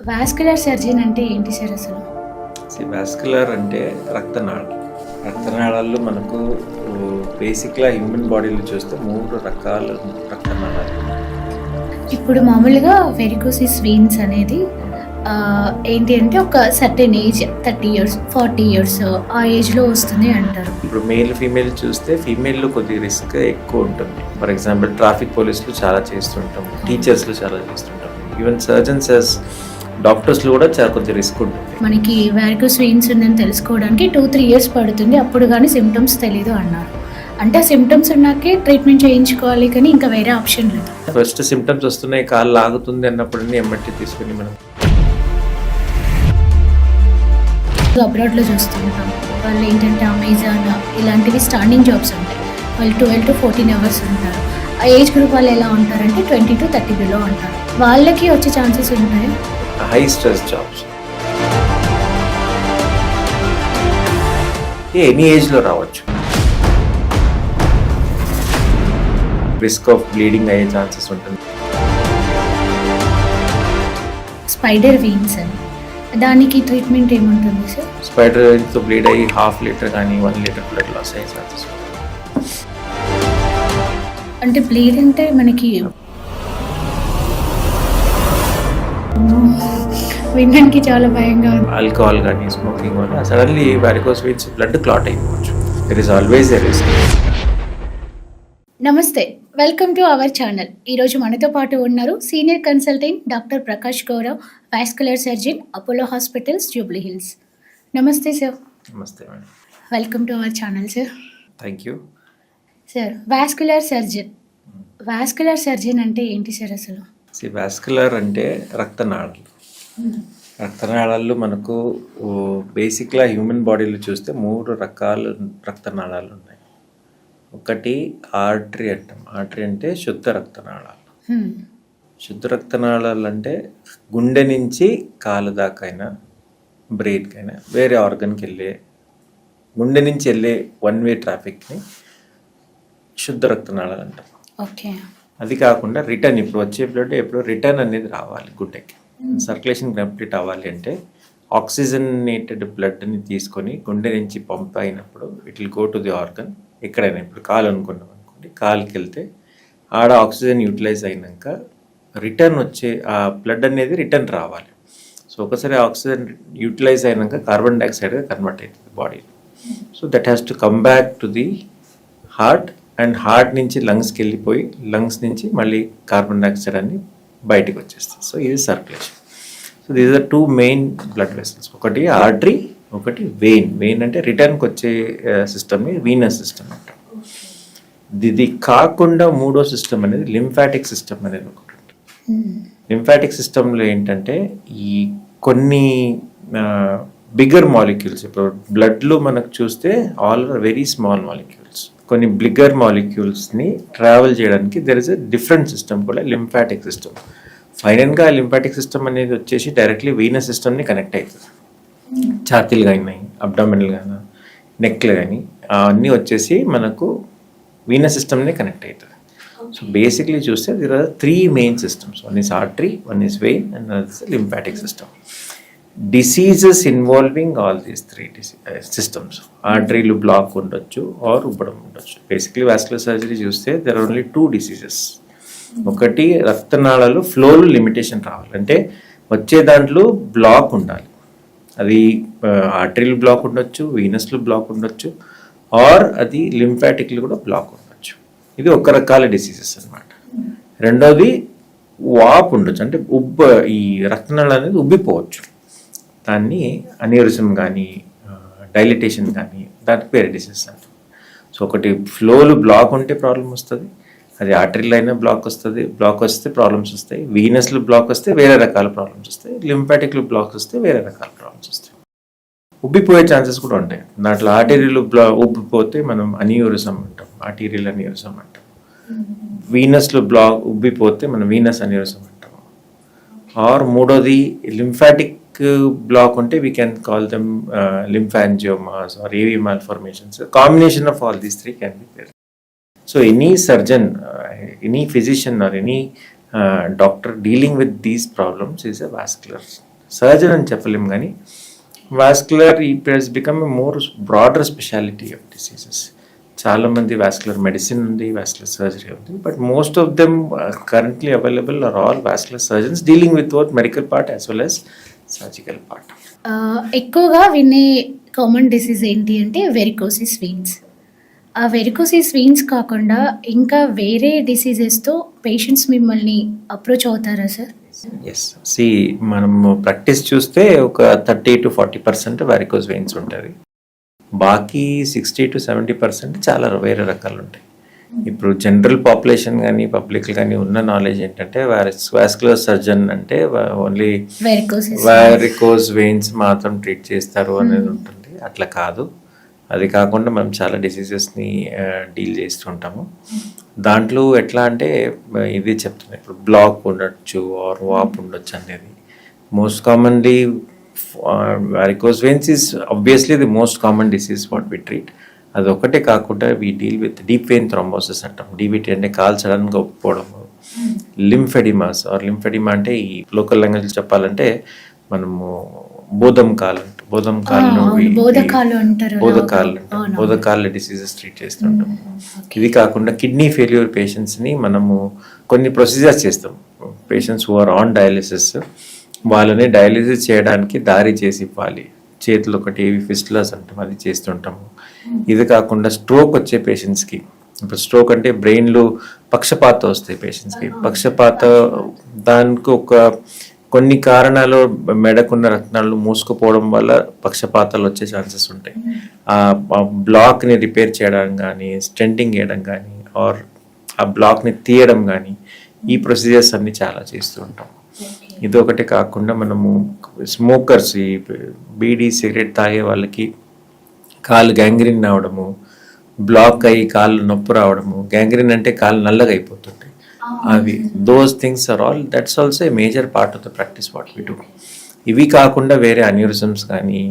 Vascular surgeon అంటే ఏంటి sir అసలు? వాస్కులర్ అంటే రక్తనాళాల్లో మనకు బేసిక్గా హ్యూమన్ బాడీలో చూస్తే 3 రకాల రక్తనాళాలు. ఇప్పుడు మామూలుగా వెరికోసిస్ వెయిన్స్ అనేది ఏంటి అంటే ఒక సర్టెన్ ఏజ్ 30 ఇయర్స్ 40 ఇయర్స్ ఆ ఏజ్లో వస్తుంది అంటారు. ఇప్పుడు మేల్ ఫీమేల్ చూస్తే ఫీమేల్లో కొద్దిగా రిస్క్ ఎక్కువ ఉంటుంది. ఫర్ ఎగ్జాంపుల్ ట్రాఫిక్ పోలీసులు చాలా చేస్తుంటాం, టీచర్స్లో చాలా చేస్తుంటాం, ఈవెన్ సర్జన్స్ డాక్టర్స్లో కూడా చాలా కొద్దిగా రిస్క్ ఉంటుంది. మనకి వారికోస్ వెయిన్స్ ఉందని తెలుసుకోవడానికి 2-3 ఇయర్స్ పడుతుంది, అప్పుడు కానీ సిమ్టమ్స్ తెలీదు అన్నారు. అంటే సిమ్టమ్స్ ఉన్నాకే ట్రీట్మెంట్ చేయించుకోవాలి, కానీ ఇంకా వేరే ఆప్షన్ లేదు. ఫస్ట్ సిమ్టమ్స్ వస్తున్నాయి, కాళ్ళు లాగుతుంది అన్నప్పుడు ఎంబట్టి తీసుకుని మనం అబ్రాడ్లో చూస్తుంటాం. వాళ్ళు ఏంటంటే అమెజాన్ ఇలాంటివి స్టాండింగ్ జాబ్స్ ఉంటాయి. వాళ్ళు 12 to 14 అవర్స్ ఉంటారు. ఆ ఏజ్ గ్రూప్ వాళ్ళు ఎలా ఉంటారంటే 20 to 30 బిలో ఉంటారు. వాళ్ళకి వచ్చే ఛాన్సెస్ ఉంటాయి. హై స్ట్రెస్ జాబ్స్ ఎనీ ఏజ్లో రావచ్చు. రిస్క్ ఆఫ్ బ్లీడింగ్ అయ్యే ఛాన్సెస్ ఉంటుంది. స్పైడర్ వెయిన్స్ అని దానికి ట్రీట్మెంట్ ఏముంటుంది సార్? స్పైడర్ వెయిన్స్తో బ్లీడ్ అయ్యి 1/2 లీటర్ కానీ 1 లీటర్ బ్లడ్ లాస్ అయ్యే ఛాన్సెస్ ఉంటుంది. అంటే బ్లీడ్ అంటే మనకి వినడానికి చాలా భయంగా ఉంది. ఆల్కహాల్ కానీ స్మోకింగ్ వల్ల suddenly varicose veins blood clot అయిపోవచ్చు. There is always a risk. నమస్తే, వెల్కమ్ టు అవర్ ఛానల్. ఈరోజు మనతో పాటు ఉన్నారు senior consultant doctor Prakash Gaura, vascular surgeon, Apollo Hospitals, Jubilee Hills. నమస్తే సార్. నమస్తే madam. Welcome to our channel sir. Thank you sir. Vascular surgeon అంటే ఏంటి సార్ అసలు? వాస్కులర్ అంటే రక్తనాళాల్లో మనకు బేసిక్గా హ్యూమన్ బాడీలో చూస్తే 3 రకాల రక్తనాళాలు ఉన్నాయి. ఒకటి ఆర్టరీ అంటాం. ఆర్టరీ అంటే శుద్ధ రక్తనాళాలు. శుద్ధ రక్తనాళాలు అంటే గుండె నుంచి కాలు దాకైనా బ్రెయిన్కైనా వేరే ఆర్గన్కి వెళ్ళే, గుండె నుంచి వెళ్ళే 1 వే ట్రాఫిక్ని శుద్ధ రక్తనాళాలు అంటాం. ఓకే. అది కాకుండా రిటర్న్, ఇప్పుడు వచ్చే బ్లడ్ ఎప్పుడు రిటర్న్ అనేది రావాలి గుండెకి, సర్క్యులేషన్ కంప్లీట్ అవ్వాలి అంటే ఆక్సిజనేటెడ్ బ్లడ్ని తీసుకొని గుండె నుంచి పంప్ అయినప్పుడు it will go to the organ. ఎక్కడైనా ఇప్పుడు కాలు అనుకున్నాం అనుకోండి, కాలుకి వెళ్తే ఆడ ఆక్సిజన్ యూటిలైజ్ అయినాక రిటర్న్ వచ్చే ఆ బ్లడ్ అనేది రిటర్న్ రావాలి. సో ఒకసారి ఆక్సిజన్ యూటిలైజ్ అయినాక కార్బన్ డైఆక్సైడ్గా కన్వర్ట్ అవుతుంది బాడీలో. So that has to come back to the heart, and heart నుంచి లంగ్స్కి వెళ్ళిపోయి లంగ్స్ నుంచి మళ్ళీ కార్బన్ డైఆక్సైడ్ అన్ని బయటకు వచ్చేస్తుంది. సో ఇది circulation. So these are 2 main blood vessels. ఒకటి ఆర్టరీ, ఒకటి వెయిన్. వెయిన్ అంటే రిటర్న్కి వచ్చే సిస్టమ్ని వీనస్ సిస్టమ్ అంటాం. ఇది కాకుండా 3వ సిస్టమ్ అనేది లింఫాటిక్ సిస్టమ్ అనేది ఒకటి. లింఫాటిక్ సిస్టంలో ఏంటంటే ఈ కొన్ని బిగ్గర్ మాలిక్యూల్స్, ఇప్పుడు బ్లడ్లో మనకు చూస్తే all are very small molecules. కొన్ని బిగ్గర్ మాలిక్యూల్స్ని ట్రావెల్ చేయడానికి there is a different system కూడా లింఫాటిక్ సిస్టమ్. ఫైనల్గా లింఫాటిక్ సిస్టమ్ అనేది వచ్చేసి డైరెక్ట్లీ వీనస్ సిస్టమ్ని కనెక్ట్ అవుతుంది. ఛాతీలు కానీ అబ్డామినల్ కానీ నెక్లు కానీ అవన్నీ వచ్చేసి మనకు వీనస్ సిస్టమ్ని కనెక్ట్ అవుతుంది. సో బేసిక్లీ చూస్తే there are 3 main systems. One is artery, one is vein, and other is lymphatic system. Diseases involving all these 3 systems. ఆర్టరీలు బ్లాక్ ఉండొచ్చు ఆర్ ఉబ్బడం ఉండొచ్చు. బేసిక్లీ వాస్కులర్ సర్జరీ చూస్తే దెర్ ఆర్ ఓన్లీ 2 డిసీజెస్. ఒకటి రక్తనాళాలు ఫ్లోలో limitation రావాలి, అంటే వచ్చే దాంట్లో బ్లాక్ ఉండాలి. అది ఆర్టరీలు బ్లాక్ ఉండొచ్చు, వీనస్లు బ్లాక్ ఉండొచ్చు, ఆర్ అది లింఫాటిక్లు కూడా బ్లాక్ ఉండొచ్చు. ఇది ఒక రకాల డిసీజెస్ అనమాట. రెండోది వాపు ఉండొచ్చు, అంటే ఈ రక్తనాళాలు అనేది ఉబ్బిపోవచ్చు. దాన్ని అన్యూరిజం కానీ డైలిటేషన్ కానీ దానికి వేరే డిసీజెస్ అంటారు. సో ఒకటి ఫ్లోలు బ్లాక్ ఉంటే ప్రాబ్లం వస్తుంది, అది ఆర్టరీలో అయినా బ్లాక్ వస్తుంది. బ్లాక్ వస్తే ప్రాబ్లమ్స్ వస్తాయి. వీనస్లు బ్లాక్ వస్తే వేరే రకాల ప్రాబ్లమ్స్ వస్తాయి. లింఫాటిక్లు బ్లాక్ వస్తే వేరే రకాల ప్రాబ్లమ్స్ వస్తాయి. ఉబ్బిపోయే ఛాన్సెస్ కూడా ఉంటాయి. దాంట్లో ఆర్టరీలు ఉబ్బిపోతే మనం అన్యూరిజం అంటాం, ఆర్టీరియల్ అన్యూరిజం అంటాం. వీనస్లు బ్లాక్ ఉబ్బిపోతే మనం వీనస్ అన్యూరిజం అంటాం. ఆర్ మూడోది లింఫాటిక్ బ్లాక్ ఉంటే we can call them lymphangiomas or AV malformations. Combination of all these 3 can be there. So any surgeon, any physician or any doctor dealing with these problems is a vascular surgeon అని చెప్పలేము కానీ vascular it has become a more broader speciality of diseases. చాలామంది vascular medicine ఉంది, vascular surgery ఉంది, but most of them currently available are all vascular surgeons dealing with both medical part as well as surgical part. ఎక్కువగా వినే common disease ఏంటి అంటే varicose veins. ఆ varicose veins కాకుండా ఇంకా వేరే డిసీజెస్తో పేషెంట్స్ మిమ్మల్ని అప్రోచ్ అవుతారా సార్? ఎస్, సి మనము ప్రాక్టీస్ చూస్తే ఒక 30-40% వారికోస్ వెయిన్స్ ఉంటుంది. బాకీ 60-70% చాలా వేరే రకాలు ఉంటాయి. ఇప్పుడు జనరల్ పాపులేషన్ కానీ పబ్లిక్ కానీ ఉన్న నాలెడ్జ్ ఏంటంటే వాస్కులర్ సర్జన్ అంటే ఓన్లీ వారికోస్ వెయిన్స్ మాత్రం ట్రీట్ చేస్తారు అనేది ఉంటుంది. అట్లా కాదు. అది కాకుండా మనం చాలా డిసీజెస్ని డీల్ చేస్తుంటాము. దాంట్లో ఎట్లా అంటే ఇది చెప్తున్నాయి, ఇప్పుడు బ్లాక్ ఉండొచ్చు ఆర్ వాప్ ఉండొచ్చు అనేది. Most commonly varicose veins is obviously the most common disease what we treat. అది ఒకటే కాకుండా we deal with deep vein thrombosis అంటాం. డీవీటీ అంటే కాలు సడన్గా ఒప్పుకోవడము, లింఫెడిమాస్ ఆర్ లింఫెడిమా అంటే ఈ లోకల్ లాంగ్వేజ్ చెప్పాలంటే మనము బోధకాలు డిసీజెస్ ట్రీట్ చేస్తుంటాం. ఇది కాకుండా కిడ్నీ ఫెయిల్యూర్ పేషెంట్స్ని మనము కొన్ని ప్రొసీజర్స్ చేస్తాం. Patients who are on dialysis వాళ్ళని డయాలిసిస్ చేయడానికి దారి చేసి ఇవ్వాలి. చేతులు ఒకటి ఫిస్టులాస్ అంటాం, అది చేస్తుంటాము. ఇది కాకుండా స్ట్రోక్ వచ్చే పేషెంట్స్కి, ఇప్పుడు స్ట్రోక్ అంటే బ్రెయిన్లో పక్షపాత వస్తాయి పేషెంట్స్కి. పక్షపాత దానికి కొన్ని కారణాలు మెడకున్న రత్నాలు మూసుకుపోవడం వల్ల పక్షపాతాలు వచ్చే ఛాన్సెస్ ఉంటాయి. ఆ బ్లాక్ని రిపేర్ చేయడం కానీ, స్టెంటింగ్ వేయడం కానీ, ఆర్ ఆ బ్లాక్ని తీయడం కానీ, ఈ ప్రొసీజర్స్ అన్ని చాలా చేస్తూ ఉంటాం. ఇది ఒకటి కాకుండా మనము స్మోకర్స్, ఈ బీడీ సిగరెట్ తాగే వాళ్ళకి కాళ్ళు గ్యాంగ్రీన్ అవడము, బ్లాక్ అయ్యి కాళ్ళు నొప్పి రావడము. గ్యాంగ్రీన్ అంటే కాళ్ళు నల్లగా అయిపోతుంటాయి. అవి those things are all that's also a major part of the practice what we do. ఇవి కాకుండా వేరే అన్యూరిజమ్స్ కానీ,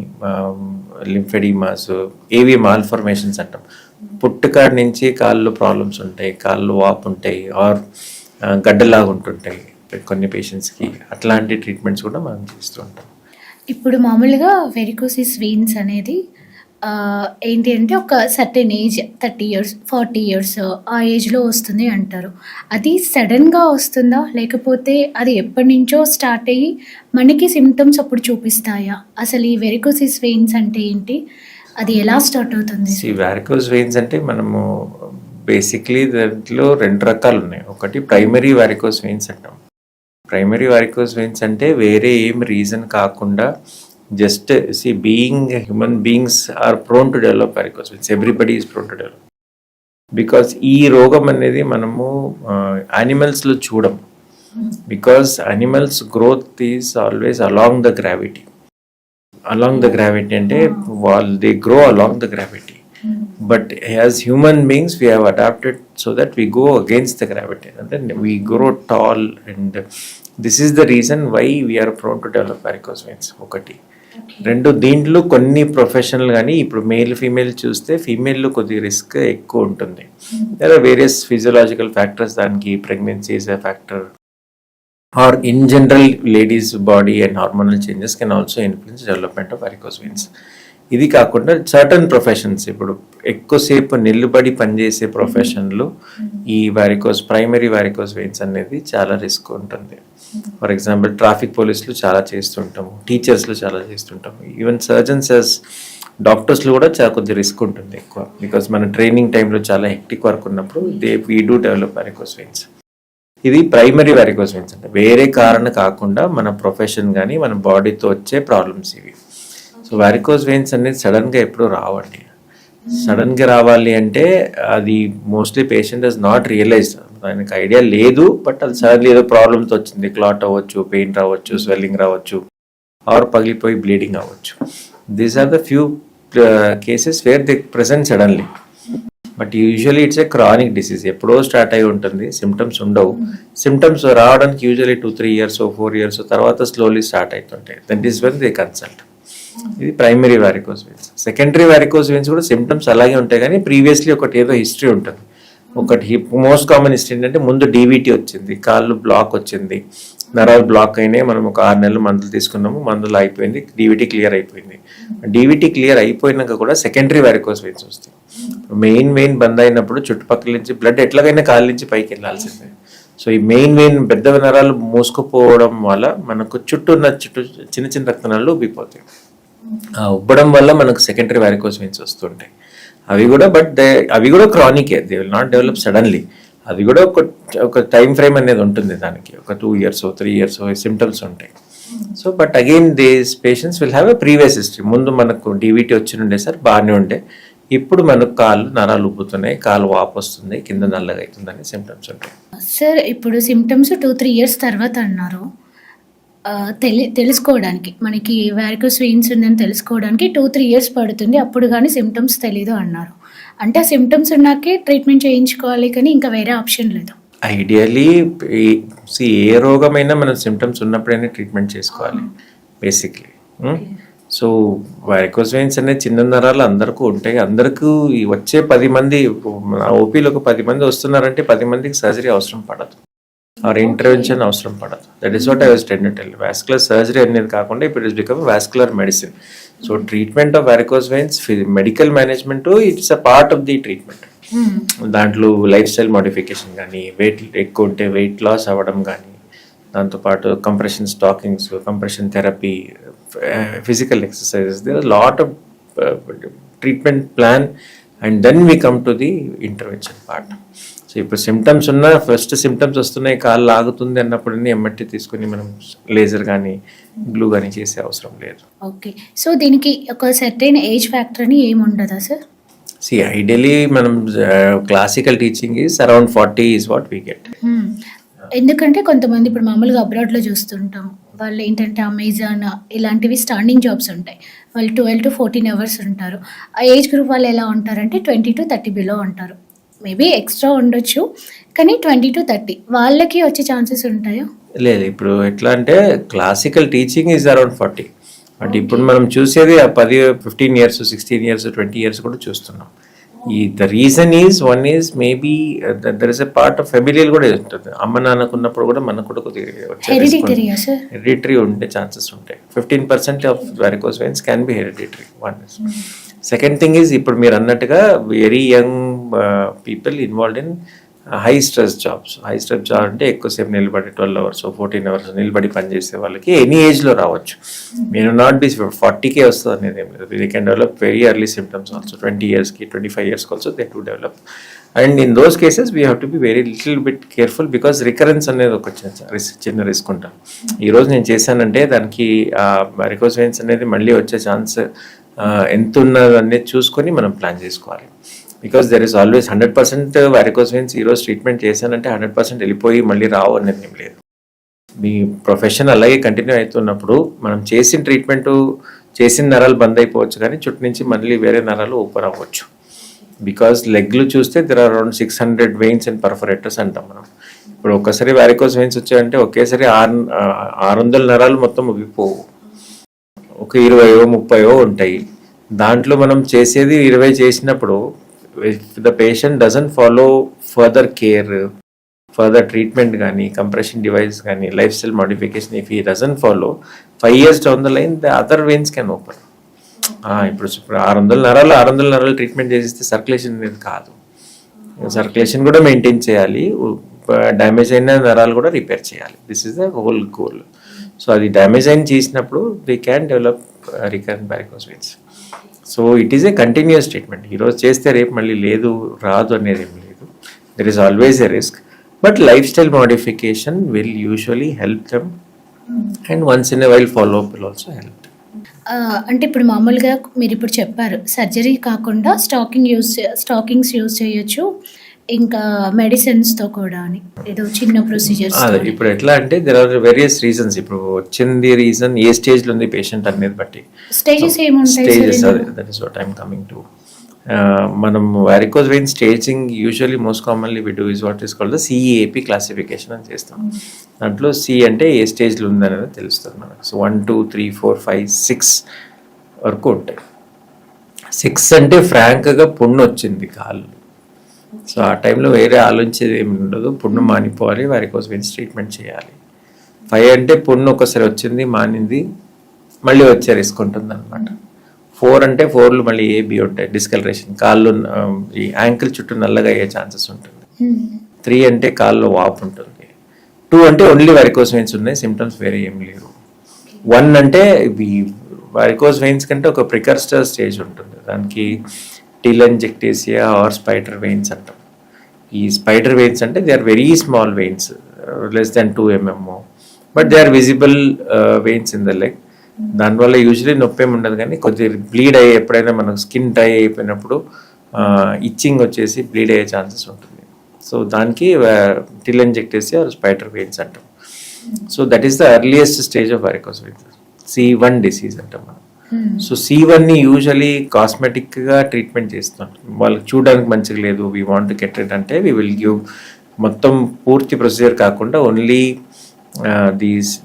లింఫెడిమాస్, ఏవి మాల్ఫర్మేషన్స్ అంటాం. పుట్టుకాడి నుంచి కాళ్ళు ప్రాబ్లమ్స్ ఉంటాయి, కాళ్ళు వాపు ఉంటాయి, ఆర్ గడ్డలాగా ఉంటుంటాయి కొన్ని పేషెంట్స్కి. అట్లాంటి ట్రీట్మెంట్స్ కూడా మనం చేస్తూ ఉంటాం. ఇప్పుడు మామూలుగా వెరికోసిస్ వెయిన్స్ అనేది ఏంటి అంటే ఒక సర్టెన్ ఏజ్ 30 years 40 years ఆ ఏజ్లో వస్తుంది అంటారు. అది సడన్గా వస్తుందా, లేకపోతే అది ఎప్పటి నుంచో స్టార్ట్ అయ్యి మనకి సిమ్టమ్స్ అప్పుడు చూపిస్తాయా? అసలు ఈ వెరికోసిస్ వెయిన్స్ అంటే ఏంటి, అది ఎలా స్టార్ట్ అవుతుంది? ఈ వారికోస్ వెయిన్స్ అంటే మనము బేసిక్లీ దాంట్లో 2 రకాలు ఉన్నాయి. ఒకటి ప్రైమరీ వారికోస్ వెయిన్స్ అంటాం. ప్రైమరీ వారికోస్ వెయిన్స్ అంటే వేరే ఏం రీజన్ కాకుండా just see being human beings are prone to develop varicose veins. Everybody is prone to develop because ఈ రోగం అనేది మనము యానిమల్స్లో చూడం. Because animals growth is always along the gravity. అంటే they grow along the gravity. But as human beings we have adapted so that we go against the gravity and then we grow tall and this is the reason why we are prone to develop varicose veins. ఒకటి. 2, దీంట్లో కొన్ని professional కానీ ఇప్పుడు male female చూస్తే ఫీమేల్లో కొద్ది risk ఎక్కువ ఉంటుంది. There are various physiological factors దానికి. Pregnancy is a factor or in general ladies body and hormonal changes can also influence development of varicose veins. ఇది కాకుండా సర్టన్ ప్రొఫెషన్స్, ఇప్పుడు ఎక్కువసేపు నిలబడి పనిచేసే ప్రొఫెషన్లు ఈ ప్రైమరీ వారికోస్ వెయిన్స్ అనేది చాలా రిస్క్ ఉంటుంది. ఫర్ ఎగ్జాంపుల్ ట్రాఫిక్ పోలీసులు చాలా చేస్తుంటాము, టీచర్స్లో చాలా చేస్తుంటాము, ఈవెన్ సర్జన్స్ యాజ్ డాక్టర్స్లో కూడా చాలా కొద్ది రిస్క్ ఉంటుంది ఎక్కువ. బికాస్ మన ట్రైనింగ్ టైంలో చాలా హెక్టిక్ వర్క్ ఉన్నప్పుడు we do develop varicose veins. ఇది ప్రైమరీ వారికోస్ వెయిన్స్ అంటే వేరే కారణం కాకుండా మన ప్రొఫెషన్ కానీ మన బాడీతో వచ్చే ప్రాబ్లమ్స్ ఇవి. సో వారికోస్ వెయిన్స్ అనేది సడన్గా ఎప్పుడూ రావండి. సడన్గా రావాలి అంటే అది mostly patient has not realised, దానికి ఐడియా లేదు, బట్ అది సడన్లీ ఏదో ప్రాబ్లమ్స్ వచ్చింది, క్లాట్ అవ్వచ్చు, పెయిన్ రావచ్చు, స్వెల్లింగ్ రావచ్చు, ఆర్ పగిలిపోయి బ్లీడింగ్ అవ్వచ్చు. These are the few cases where they present suddenly. But usually it's a chronic disease. ఎప్పుడో స్టార్ట్ అయి ఉంటుంది, సిమ్టమ్స్ ఉండవు. సిమ్టమ్స్ రావడానికి యూజువలీ 2-3 years 4 years తర్వాత స్లోలీ స్టార్ట్ అవుతుంటాయి. That is when they consult. ఇది primary varicose veins. Secondary varicose veins కూడా symptoms అలాగే ఉంటాయి, కానీ ప్రీవియస్లీ ఒకటి ఏదో హిస్టరీ ఉంటుంది. ఒకటి మోస్ట్ కామన్ హిస్టరీ ఏంటంటే ముందు డీవీటీ వచ్చింది, కాళ్ళు బ్లాక్ వచ్చింది, నరాలు బ్లాక్ అయినాయి, మనం ఒక 6 నెలలు మందులు తీసుకున్నాము, మందులు అయిపోయింది, డీవీటీ క్లియర్ అయిపోయింది. డీవీటీ క్లియర్ అయిపోయినాక కూడా సెకండరీ వారికోస్ వెయిన్స్ వస్తాయి. మెయిన్ వెయిన్ బంద్ అయినప్పుడు చుట్టుపక్కల నుంచి బ్లడ్ ఎట్లాగైనా కాళ్ళ నుంచి పైకి వెళ్ళాల్సిందే. సో ఈ మెయిన్ వెయిన్ పెద్ద నరాలు మూసుకుపోవడం వల్ల మనకు చుట్టూ చిన్న చిన్న రక్తనాళాలు ఉబ్బిపోతాయి. ఆ ఉబ్బడం వల్ల మనకు సెకండరీ వారికోస్ వెయిన్స్ వస్తుంటాయి. అవి కూడా క్రానికే, they will not develop suddenly. అది కూడా ఒక టైం ఫ్రేమ్ అనేది ఉంటుంది దానికి, ఒక 2 years 3 years సిమ్టమ్స్ ఉంటాయి. So but again these patients will have a previous history. ముందు మనకు డీవీటీ వచ్చినుండే సార్, బాగానే ఉండే, ఇప్పుడు మనకు కాళ్ళు నరాలు ఉబ్బుతున్నాయి, కాలు వాపు వస్తుంది, కింద నల్లగా అవుతుందని సిమ్టమ్స్ ఉంటాయి. సార్ ఇప్పుడు సిమ్టమ్స్ 2-3 years తర్వాత అన్నారు. తెలుసుకోవడానికి మనకి వారికోస్ వెయిన్స్ ఉందని తెలుసుకోవడానికి 2-3 years పడుతుంది, అప్పుడు కానీ సిమ్టమ్స్ తెలీదు అన్నారు. అంటే ఆ సిమ్టమ్స్ ఉన్నాకే ట్రీట్మెంట్ చేయించుకోవాలి, కానీ ఇంకా వేరే ఆప్షన్ లేదు. ఐడియలీ ఏ రోగమైనా మనం సిమ్టమ్స్ ఉన్నప్పుడైనా ట్రీట్మెంట్ చేసుకోవాలి బేసిక్లీ. సో వారికోస్ వెయిన్స్ అనేది చిన్న నరాలు అందరికీ ఉంటాయి. అందరికీ వచ్చే 10 మంది, ఓపీలో ఒక 10 మంది వస్తున్నారంటే 10 మందికి సర్జరీ అవసరం పడదు, ఆర్ ఇంటర్వెన్షన్ అవసరం పడదు. That is what I was trained to tell. Vascular surgery అనేది కాకుండా ఇప్పుడు it's become vascular medicine. So treatment of varicose veins, medical management, it's a part of the treatment. దాంట్లో లైఫ్ స్టైల్ మోడిఫికేషన్ కానీ, weight ఎక్కువ ఉంటే weight loss అవ్వడం కానీ, దాంతోపాటు compression stockings, compression therapy, physical exercises, there are lot of treatment plan, and then we come to the intervention part. So ఇప్పుడు symptoms ఉన్నా, first symptoms వస్తున్నాయి, కాళ్ళు ఆగుతుంది అన్నప్పుడు ఎమ్మట్టి తీసుకుని మనం లేజర్ కానీ గ్లూ కానీ చేసే అవసరం లేదు. ఓకే, సో దీనికి ఒక సర్టెన్ ఏజ్ ఫ్యాక్టర్ అని ఏమి ఉండదా సార్? ఐడియలీ మనం classical teaching is around 40 is what we get. ఎందుకంటే కొంతమంది ఇప్పుడు మామూలుగా అబ్రాడ్లో చూస్తుంటాం, వాళ్ళు ఏంటంటే అమెజాన్ ఇలాంటివి స్టాండింగ్ జాబ్స్ ఉంటాయి, వాళ్ళు 12 to 14 hours ఉంటారు. ఆ ఏజ్ గ్రూప్ వాళ్ళు ఎలా ఉంటారంటే 20 to 30 బిలో ఉంటారు. మేబీ ఎక్స్ట్రా ఉండొచ్చు, కానీ 20 to 30 వాళ్ళకి వచ్చే ఛాన్సెస్ ఉంటాయా? లేదు, ఇప్పుడు ఎట్లా అంటే classical teaching is around 40, but ఇప్పుడు మనం చూసేది 15 years 16 years 20 years కూడా చూస్తున్నాం. The reason is, one is maybe there is a part of familial కూడా ఉంటుంది. అమ్మ నాన్నకున్నప్పుడు కూడా మనకు కూడా కొద్దిగా హెరిడిటరీ ఉండే ఛాన్సెస్ ఉంటాయి. 15% of varicose veins can be hereditary. One is. Second thing is, ఇప్పుడు మీరు అన్నట్టుగా very young people involved in high stress jobs. High stress job అంటే ఎక్కువసేపు నిలబడి 12 hours 14 hours నిలబడి పనిచేసే వాళ్ళకి ఎనీ ఏజ్లో రావచ్చు. మీరు నాట్ బి 40కే వస్తుంది అనేది ఏం లేదు. They can develop very early symptoms also. 20 yearsకి 25 yearsకి also they to develop. And in those cases we have to be very little bit careful, because recurrence అనేది ఒక చిన్న రిస్క్ ఉంటాం. ఈరోజు నేను చేశానంటే దానికి వారికోస్ వెయిన్స్ అనేది మళ్ళీ వచ్చే ఛాన్స్ ఎంత ఉన్నది అనేది చూసుకొని మనం ప్లాన్ చేసుకోవాలి. Because there is always 100% varicose veins ఈరోజు ట్రీట్మెంట్ చేశానంటే 100% వెళ్ళిపోయి మళ్ళీ రావు అనేది ఏం లేదు. మీ ప్రొఫెషన్ అలాగే కంటిన్యూ అవుతున్నప్పుడు మనం చేసిన ట్రీట్మెంట్, చేసిన నరాలు బంద్ అయిపోవచ్చు, కానీ చుట్టూ నుంచి మళ్ళీ వేరే నరాలు ఓపెన్ అవ్వచ్చు. బికాస్ లెగ్లు చూస్తే దెర్ ఆర్ అరౌండ్ 600 veins అండ్ పర్ఫొరేటర్స్ అంటాం మనం. ఇప్పుడు ఒక్కసారి వారికోస్ వెయిన్స్ వచ్చాయంటే ఒకేసారి 600 నరాలు మొత్తం ఉబ్బిపోవు, ఒక 20-30 ఉంటాయి. దాంట్లో మనం చేసేది 20 చేసినప్పుడు, if the patient doesn't follow further care, further treatment కానీ, compression device కానీ, lifestyle modification, if he doesn't follow, 5 years down the line the other veins can open. ఇప్పుడు 600 నరాలు ట్రీట్మెంట్ చేసేస్తే సర్క్యులేషన్ అనేది కాదు, సర్క్యులేషన్ కూడా మెయింటైన్ చేయాలి, డ్యామేజ్ అయిన నరాలు కూడా రిపేర్ చేయాలి. This is the whole goal. So అది డ్యామేజ్ అయిన చేసినప్పుడు they can develop recurrent varicose veins. So it is a continuous treatment. ఈరోజు చేస్తే రేపు మళ్ళీ లేదు రాదు అనేది ఏం లేదు. There is always a risk, but life style modification will usually help them, and once in a while follow up will also help. అంటే ఇప్పుడు మామూలుగా మీరు ఇప్పుడు చెప్పారు సర్జరీ కాకుండా స్టాకింగ్స్ యూజ్ చేయొచ్చు, ఇంకా మెడిసిన్స్తో కూడా అని ఏదో చిన్న ప్రొసీజర్స్. ఇప్పుడు ఎట్లా అంటే దెర్ ఆర్ వేరియస్ రీజన్స్. ఇప్పుడు వచ్చింది రీజన్ ఏ స్టేజ్లో ఉంది పేషెంట్ అనేది బట్టి స్టేజెస్ ఏముంటాయి? That is what I'm coming to. మనం varicose vein staging usually most commonly we do is what is called the CEAP classification అని చేస్తాం. దాంట్లో C అంటే ఏ స్టేజ్లో ఉందనేది తెలుస్తుంది మనకు. సో 1, 2, 3, 4, 5, 6 వరకు ఉంటాయి. 6 అంటే ఫ్రాంక్గా పుండు వచ్చింది కాళ్ళు. సో ఆ టైంలో వేరే ఆలోచించేది ఏమి ఉండదు, పుండు మానిపోవాలి, వారికోస్ వెయిన్స్ ట్రీట్మెంట్ చేయాలి. 5 అంటే పుండు ఒకసారి వచ్చింది మానింది మళ్ళీ వచ్చే రిస్క్ ఉంటుంది అనమాట. 4 అంటే 4లు మళ్ళీ ఏబి ఉంటాయి, డిస్కలరేషన్, కాళ్ళు ఈ యాంకిల్ చుట్టూ నల్లగా అయ్యే ఛాన్సెస్ ఉంటుంది. 3 అంటే కాళ్ళు వాపు ఉంటుంది. 2 అంటే ఓన్లీ వారికోస్ వెయిన్స్ ఉన్నాయి, సిమ్టమ్స్ వేరే ఏం లేవు. 1 అంటే ఈ వారికోస్ వెయిన్స్ కంటే ఒక ప్రికర్స్టర్ స్టేజ్ ఉంటుంది, దానికి టీలంజెక్టేసియా ఆర్ స్పైడర్ వెయిన్స్ అంటాం. ఈ స్పైడర్ వెయిన్స్ అంటే they are very small veins, less than 2 mm, but they are visible veins in the leg. దానివల్ల యూజువలీ నొప్పి ఏమి ఉండదు, కానీ కొద్దిగా బ్లీడ్ అయ్యే, ఎప్పుడైనా మనకు స్కిన్ డ్రై అయిపోయినప్పుడు ఇచ్చింగ్ వచ్చేసి బ్లీడ్ అయ్యే ఛాన్సెస్ ఉంటుంది. సో దానికి టీలంజెక్టేసియా ఆర్ స్పైడర్ వెయిన్స్ అంటాం. So that is the earliest stage of varicose veins, C1 disease అంటాం మనం. సో C1ని యూజువలీ కాస్మెటిక్గా ట్రీట్మెంట్ చేస్తాం. వాళ్ళకి చూడడానికి మంచిగా లేదు, we want to get it అంటే వీ విల్ గివ్ మొత్తం పూర్తి ప్రొసీజర్ కాకుండా ఓన్లీ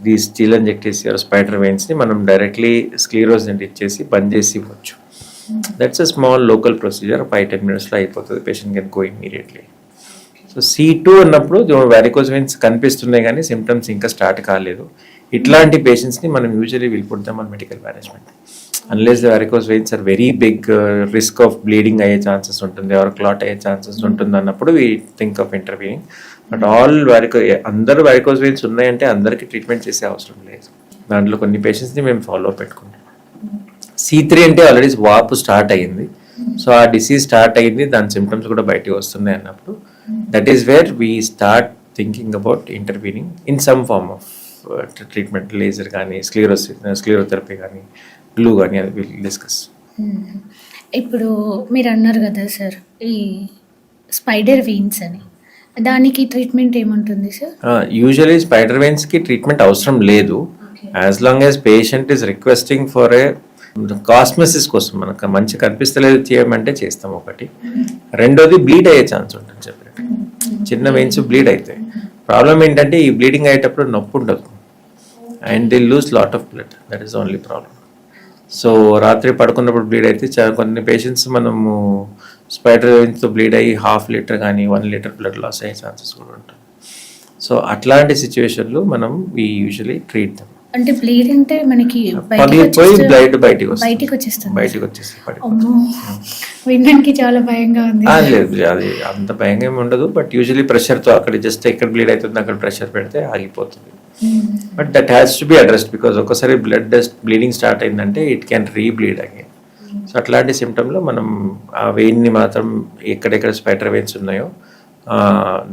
దీస్ టీలంజెక్టేసియా ఆర్ స్పైడర్ వెయిన్స్ని మనం డైరెక్ట్లీ స్క్లీరోసిన్ ఇచ్చేసి బంద్ చేసి ఇవ్వచ్చు. That's a small local procedure, 5-10 minutesలో అయిపోతుంది, patient can go immediately. So C2 అన్నప్పుడు వారికోస్ వెయిన్స్ కనిపిస్తున్నాయి కానీ సిమ్టమ్స్ ఇంకా స్టార్ట్ కాలేదు. ఇట్లాంటి పేషెంట్స్ని మనం usually will put them on medical management unless the varicose veins are very big, risk of bleeding అయ్యే ఛాన్సెస్ ఉంటుంది, ఎవరు క్లాట్ అయ్యే ఛాన్సెస్ ఉంటుంది అన్నప్పుడు we think of intervening. But అందరూ వారికోస్ వెయిన్స్ ఉన్నాయంటే అందరికీ ట్రీట్మెంట్ చేసే అవసరం లేదు. దాంట్లో కొన్ని పేషెంట్స్ని మేము ఫాలో పెట్టుకుంటాం. C3 అంటే ఆల్రెడీ వాపు స్టార్ట్ అయ్యింది, సో ఆ డిసీజ్ స్టార్ట్ అయ్యింది, దాని సిమ్టమ్స్ కూడా బయటకు వస్తున్నాయి అన్నప్పుడు that is where we start thinking about intervening in some form of treatment, laser కానీ స్క్లీరోథెరపీ కానీ గ్లూ కానీ, అది విల్ డిస్కస్. ఇప్పుడు మీరు అన్నారు కదా సార్ ఈ స్పైడర్ వెయిన్స్ అని, దానికి ట్రీట్మెంట్ ఏముంటుంది సార్? యూజువలీ స్పైడర్ వెయిన్స్కి ట్రీట్మెంట్ అవసరం లేదు, as long as patient is requesting for a cosmesis కోసం, మనకు మంచి కనిపిస్తలేదు చేయమంటే చేస్తాం ఒకటి. రెండోది బ్లీడ్ అయ్యే ఛాన్స్ ఉంటుంది, చెప్పినట్టు చిన్న వెయిన్స్ బ్లీడ్ అవుతాయి. ప్రాబ్లం ఏంటంటే ఈ బ్లీడింగ్ అయ్యేటప్పుడు నొప్పి ఉండదు and they lose lot of blood, that is only problem. So రాత్రి పడుకున్నప్పుడు బ్లీడ్ అయితే కొన్ని పేషెంట్స్ మనము స్పైడర్ వెయిన్స్తో బ్లీడ్ అయ్యి 1/2 liter కానీ 1 liter బ్లడ్ లాస్ అయ్యే ఛాన్సెస్ కూడా ఉంటుంది. సో అట్లాంటి సిచ్యువేషన్లో మనం వీ యూజువలీ ట్రీట్ దెమ్. అంటే బ్లీడ్ అంటే మనకి పగిలిపోయి బ్లడ్ బయటికి వచ్చేస్తుంది. పడిపోతుంది. వినడానికి చాలా భయంగా ఉంది. లేదు, అది అంత భయంగా ఏమి ఉండదు, బట్ యూజువలీ ప్రెషర్తో అక్కడ జస్ట్ ఎక్కడ బ్లీడ్ అవుతుంది అక్కడ ప్రెషర్ పెడితే ఆగిపోతుంది. But that has to be addressed because ఒకసారి బ్లీడింగ్ స్టార్ట్ అయిందంటే ఇట్ క్యాన్ రీబ్లీడ్ అగైన్. సో అట్లాంటి సిమ్టంలో మనం ఆ వెయిన్ని మాత్రం ఎక్కడెక్కడ స్పైడర్ వెయిన్స్ ఉన్నాయో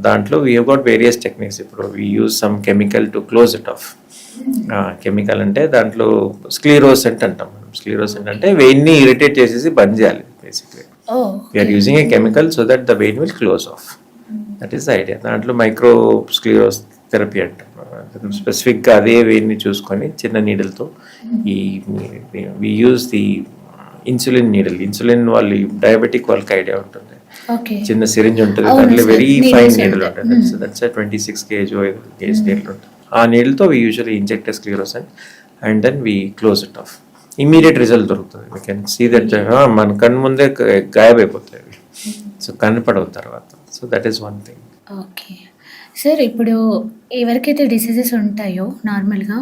దాంట్లో we have got various techniques. ఇప్పుడు we use some chemical to close it off. Chemical అంటే దాంట్లో స్క్లీరోసెంట్ అంటాం మనం. స్క్లీరోసెంట్ అంటే వెయిన్ని ఇరిటేట్ చేసేసి బంద్ చేయాలి basically. We are using a chemical so that the vein will close off, that is the idea. దాంట్లో మైక్రో స్క్లీరోస్ థెరపీ అంటాం. స్పెసిఫిక్గా అదే వెయిన్ని చూసుకొని చిన్న నీడిల్తో we use the insulin needle. Insulin వాళ్ళు డయాబెటిక్ వాళ్ళకి ఐడియా ఉంటుంది, చిన్న సిరింజ్ ఉంటుంది, దాంట్లో వెరీ ఫైన్ నీడిల్ ఉంటుంది, దట్స్ 26 kg నీడిల్ ఉంటుంది. ఆ నీడిల్తో we usually inject sclerosant and then we close it off. Immediate result దొరుకుతుంది. వీ కెన్ సీ దట్ మన కన్ను ముందే గాయమైపోతాయి అవి, సో కనపడవు తర్వాత. So that is one thing. Okay sir, ఇప్పుడు ఎవరికైతే డిసీజెస్ ఉంటాయో నార్మల్గా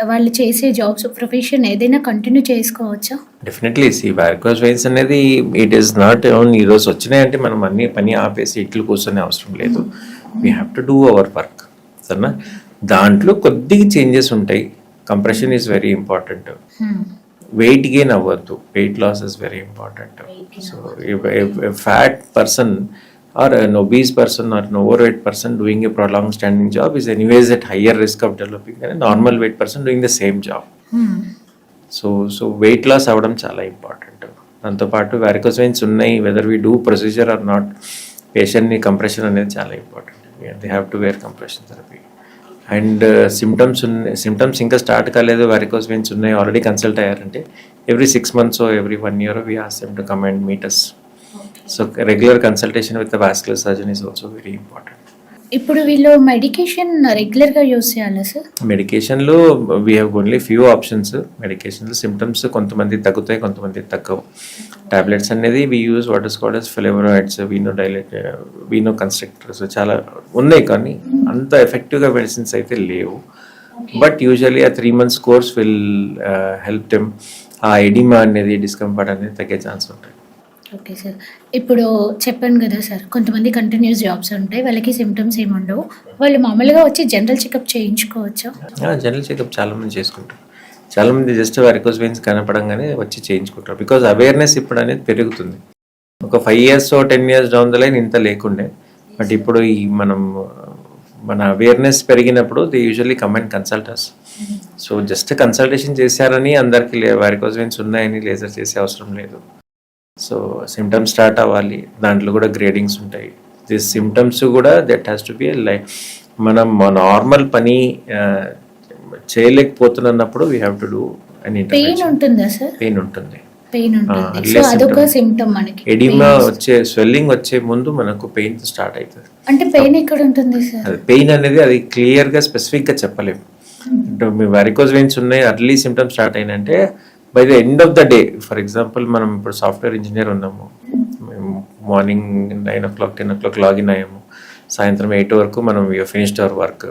వాళ్ళు చేసే జాబ్స్ ప్రొఫెషన్ ఏదైనా కంటిన్యూ చేసుకోవచ్చా? డెఫినెట్లీ. వారికోస్ వెయిన్స్ అనేది ఇట్ ఈస్ నాట్ ఓన్లీ ఈరోజు వచ్చినాయంటే మనం అన్ని పని ఆపేసి ఇట్లు కూర్చొనే అవసరం లేదు. We have to do our work. సరేనా? దాంట్లో కొద్దిగా చేంజెస్ ఉంటాయి. Compression is very important. Weight gain అవ్వద్దు, weight loss is very important. So fat person or an obese person or an overweight person doing a prolonged standing job is anyways at higher risk of developing than a normal weight person doing the same job. So weight loss avadam chala important. Danto paatu varicose veins unnai, whether we do procedure or not, patient ni compression anedi chala important. They have to wear compression therapy. And symptoms ఇంకా start కాలేదు, varicose veins unnai, already consult అయ్యారంటే every 6 months or every 1 year we ask them to come and meet us. So regular consultation with the vascular surgeon is also very important. ఇప్పుడు వీళ్ళు medication రెగ్యులర్గా use చేయాలా sir? మెడికేషన్లో we have only few options. మెడికేషన్లో symptoms కొంతమంది తగ్గుతాయి, కొంతమంది తగ్గవు. టాబ్లెట్స్ అనేది we use what is called as flavonoids, venoconstrictors చాలా ఉన్నాయి, కానీ అంత ఎఫెక్టివ్గా మెడిసిన్స్ అయితే లేవు. బట్ యూజువల్లీ ఆ 3 months course will help them. ఆ ఎడిమా అనేది, డిస్కంఫర్ట్ అనేది తగ్గే ఛాన్స్ ఉంటాయి. Okay sir. ఇప్పుడు చెప్పాను కదా సార్, కొంతమంది కంటిన్యూస్ జాబ్స్ ఉంటాయి, వాళ్ళకి సిమ్టమ్స్ ఏమి ఉండవు. వాళ్ళు మామూలుగా వచ్చి జనరల్ చెకప్ చేయించుకోవచ్చా? జనరల్ చెకప్ చాలామంది చేసుకుంటారు. చాలామంది జస్ట్ వారికోస్ వెయిన్స్ కనపడంగానే వచ్చి చేయించుకుంటారు. బికాజ్ అవేర్నెస్ ఇప్పుడు అనేది పెరుగుతుంది. ఒక 5 years 10 years down the line ఇంత లేకుండే, బట్ ఇప్పుడు ఈ మన అవేర్నెస్ పెరిగినప్పుడు they usually come and consult us. So just consultation చేశారని అందరికీ వారికోస్ వెయిన్స్ ఉన్నాయని లేజర్ చేసే అవసరం లేదు. సో సిమ్టమ్స్ స్టార్ట్ అవ్వాలి, దాంట్లో కూడా గ్రేడింగ్స్ ఉంటాయి. దిస్ సిమ్టమ్స్ కూడా that has to be like మనం నార్మల్ పని చేయలేకపోతున్నప్పుడు వీ హ్యావ్ టు డూ అని. పెయిన్ ఉంటుందా సార్? పెయిన్ ఉంటుంది. సో అదొక సిమ్టమ్ మనకి. ఎడిమా స్వెల్లింగ్ వచ్చే ముందు మనకు పెయిన్ స్టార్ట్ అవుతుంది. అంటే పెయిన్ ఎక్కడ ఉంటుంది సార్? అది పెయిన్ అనేది అది క్లియర్గా స్పెసిఫిక్గా చెప్పలేము. మీ వారికోస్ వెయిన్స్ ఉన్నాయి, అర్లీ సిమ్టమ్స్ స్టార్ట్ అయినంటే by the end of the day. For example మనం ఇప్పుడు సాఫ్ట్వేర్ ఇంజనీర్ ఉన్నాము, మేము మార్నింగ్ 9 o'clock 10 o'clock లాగిన్ అయ్యాము, సాయంత్రం 8 వరకు మనం you're finished our work,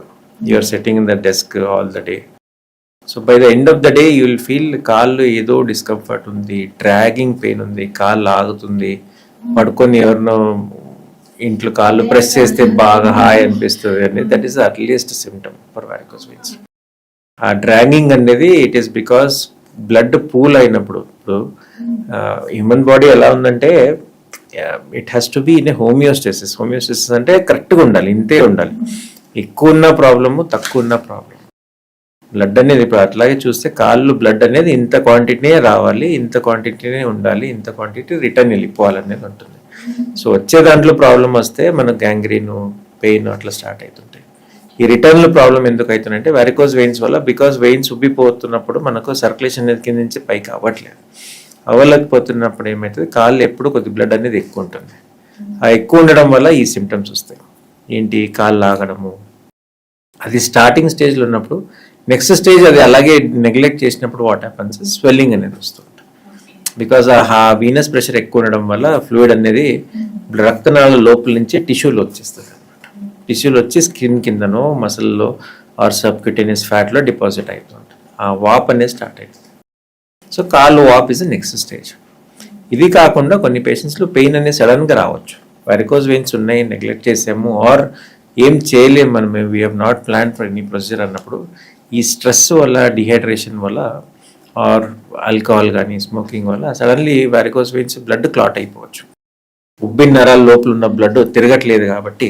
you're sitting in the desk all the day. So by the end of the day you will feel కాళ్ళు ఏదో డిస్కంఫర్ట్ ఉంది, డ్రాగింగ్ పెయిన్ ఉంది, కాళ్ళు ఆగుతుంది, పడుకొని ఎవరినో ఇంట్లో కాళ్ళు ప్రెస్ చేస్తే బాగా హాయ్ అనిపిస్తుంది అనేది. That is the earliest symptom for varicose veins. ఆ డ్రాగింగ్ అనేది it is because blood pool అయినప్పుడు. ఇప్పుడు హ్యూమన్ బాడీ ఎలా ఉందంటే it has to be in a homeostasis. Homeostasis అంటే కరెక్ట్గా ఉండాలి, ఇంతే ఉండాలి. ఎక్కువ ఉన్న ప్రాబ్లము, తక్కువ ఉన్న ప్రాబ్లం. బ్లడ్ అనేది ఇప్పుడు అట్లాగే చూస్తే కాళ్ళు బ్లడ్ అనేది ఇంత క్వాంటిటీనే రావాలి, ఇంత క్వాంటిటీనే ఉండాలి, ఇంత క్వాంటిటీ రిటర్న్ వెళ్ళిపోవాలనేది ఉంటుంది. సో వచ్చే దాంట్లో ప్రాబ్లం వస్తే మనకు గ్యాంగ్రీన్, పెయిన్ అట్లా స్టార్ట్ అవుతుంటాయి. ఈ రిటర్న్లో ప్రాబ్లం ఎందుకు అవుతుందంటే వారికోస్ వెయిన్స్ వల్ల. బికాస్ వెయిన్స్ ఉబ్బిపోతున్నప్పుడు మనకు సర్క్యులేషన్ అనేది కింద నుంచి పైకి అవ్వలేకపోతున్నప్పుడు ఏమవుతుంది, కాళ్ళు ఎప్పుడు కొద్ది బ్లడ్ అనేది ఎక్కువ ఉంటుంది. ఆ ఎక్కువ ఉండడం వల్ల ఈ సిమ్టమ్స్ వస్తాయి. ఏంటి, కాళ్ళు లాగడము. అది స్టార్టింగ్ స్టేజ్లో ఉన్నప్పుడు. నెక్స్ట్ స్టేజ్ అది అలాగే నెగ్లెక్ట్ చేసినప్పుడు వాట్ హ్యాపన్స్, స్వెల్లింగ్ అనేది వస్తుంది. బికాజ్ ఆ వీనస్ ప్రెషర్ ఎక్కువ ఉండడం వల్ల ఫ్లూయిడ్ అనేది రక్తనాళాల లోపల నుంచి టిష్యూలో వచ్చేస్తుంది. టిష్యూలు వచ్చి స్కిన్ కిందనో, మసిల్లో ఆర్ సబ్క్యూటేనియస్ ఫ్యాట్లో డిపాజిట్ అవుతుంది. ఆ వాప్ అనేది స్టార్ట్ అవుతుంది. సో కాళ్ళు వాప్ ఇస్ నెక్స్ట్ స్టేజ్. ఇది కాకుండా కొన్ని పేషెంట్స్లో పెయిన్ అనేది సడన్గా రావచ్చు. వారికోస్ వెయిన్స్ ఉన్నాయి, నెగ్లెక్ట్ చేసాము, ఆర్ ఏం చేయలేము మనం, we have not plan for any procedure అన్నప్పుడు ఈ స్ట్రెస్ వల్ల, డిహైడ్రేషన్ వల్ల, ఆర్ ఆల్కహాల్ కానీ స్మోకింగ్ వల్ల suddenly varicose veins blood clot అయిపోవచ్చు. ఉబ్బిన నరాల లోపల ఉన్న బ్లడ్ తిరగట్లేదు కాబట్టి,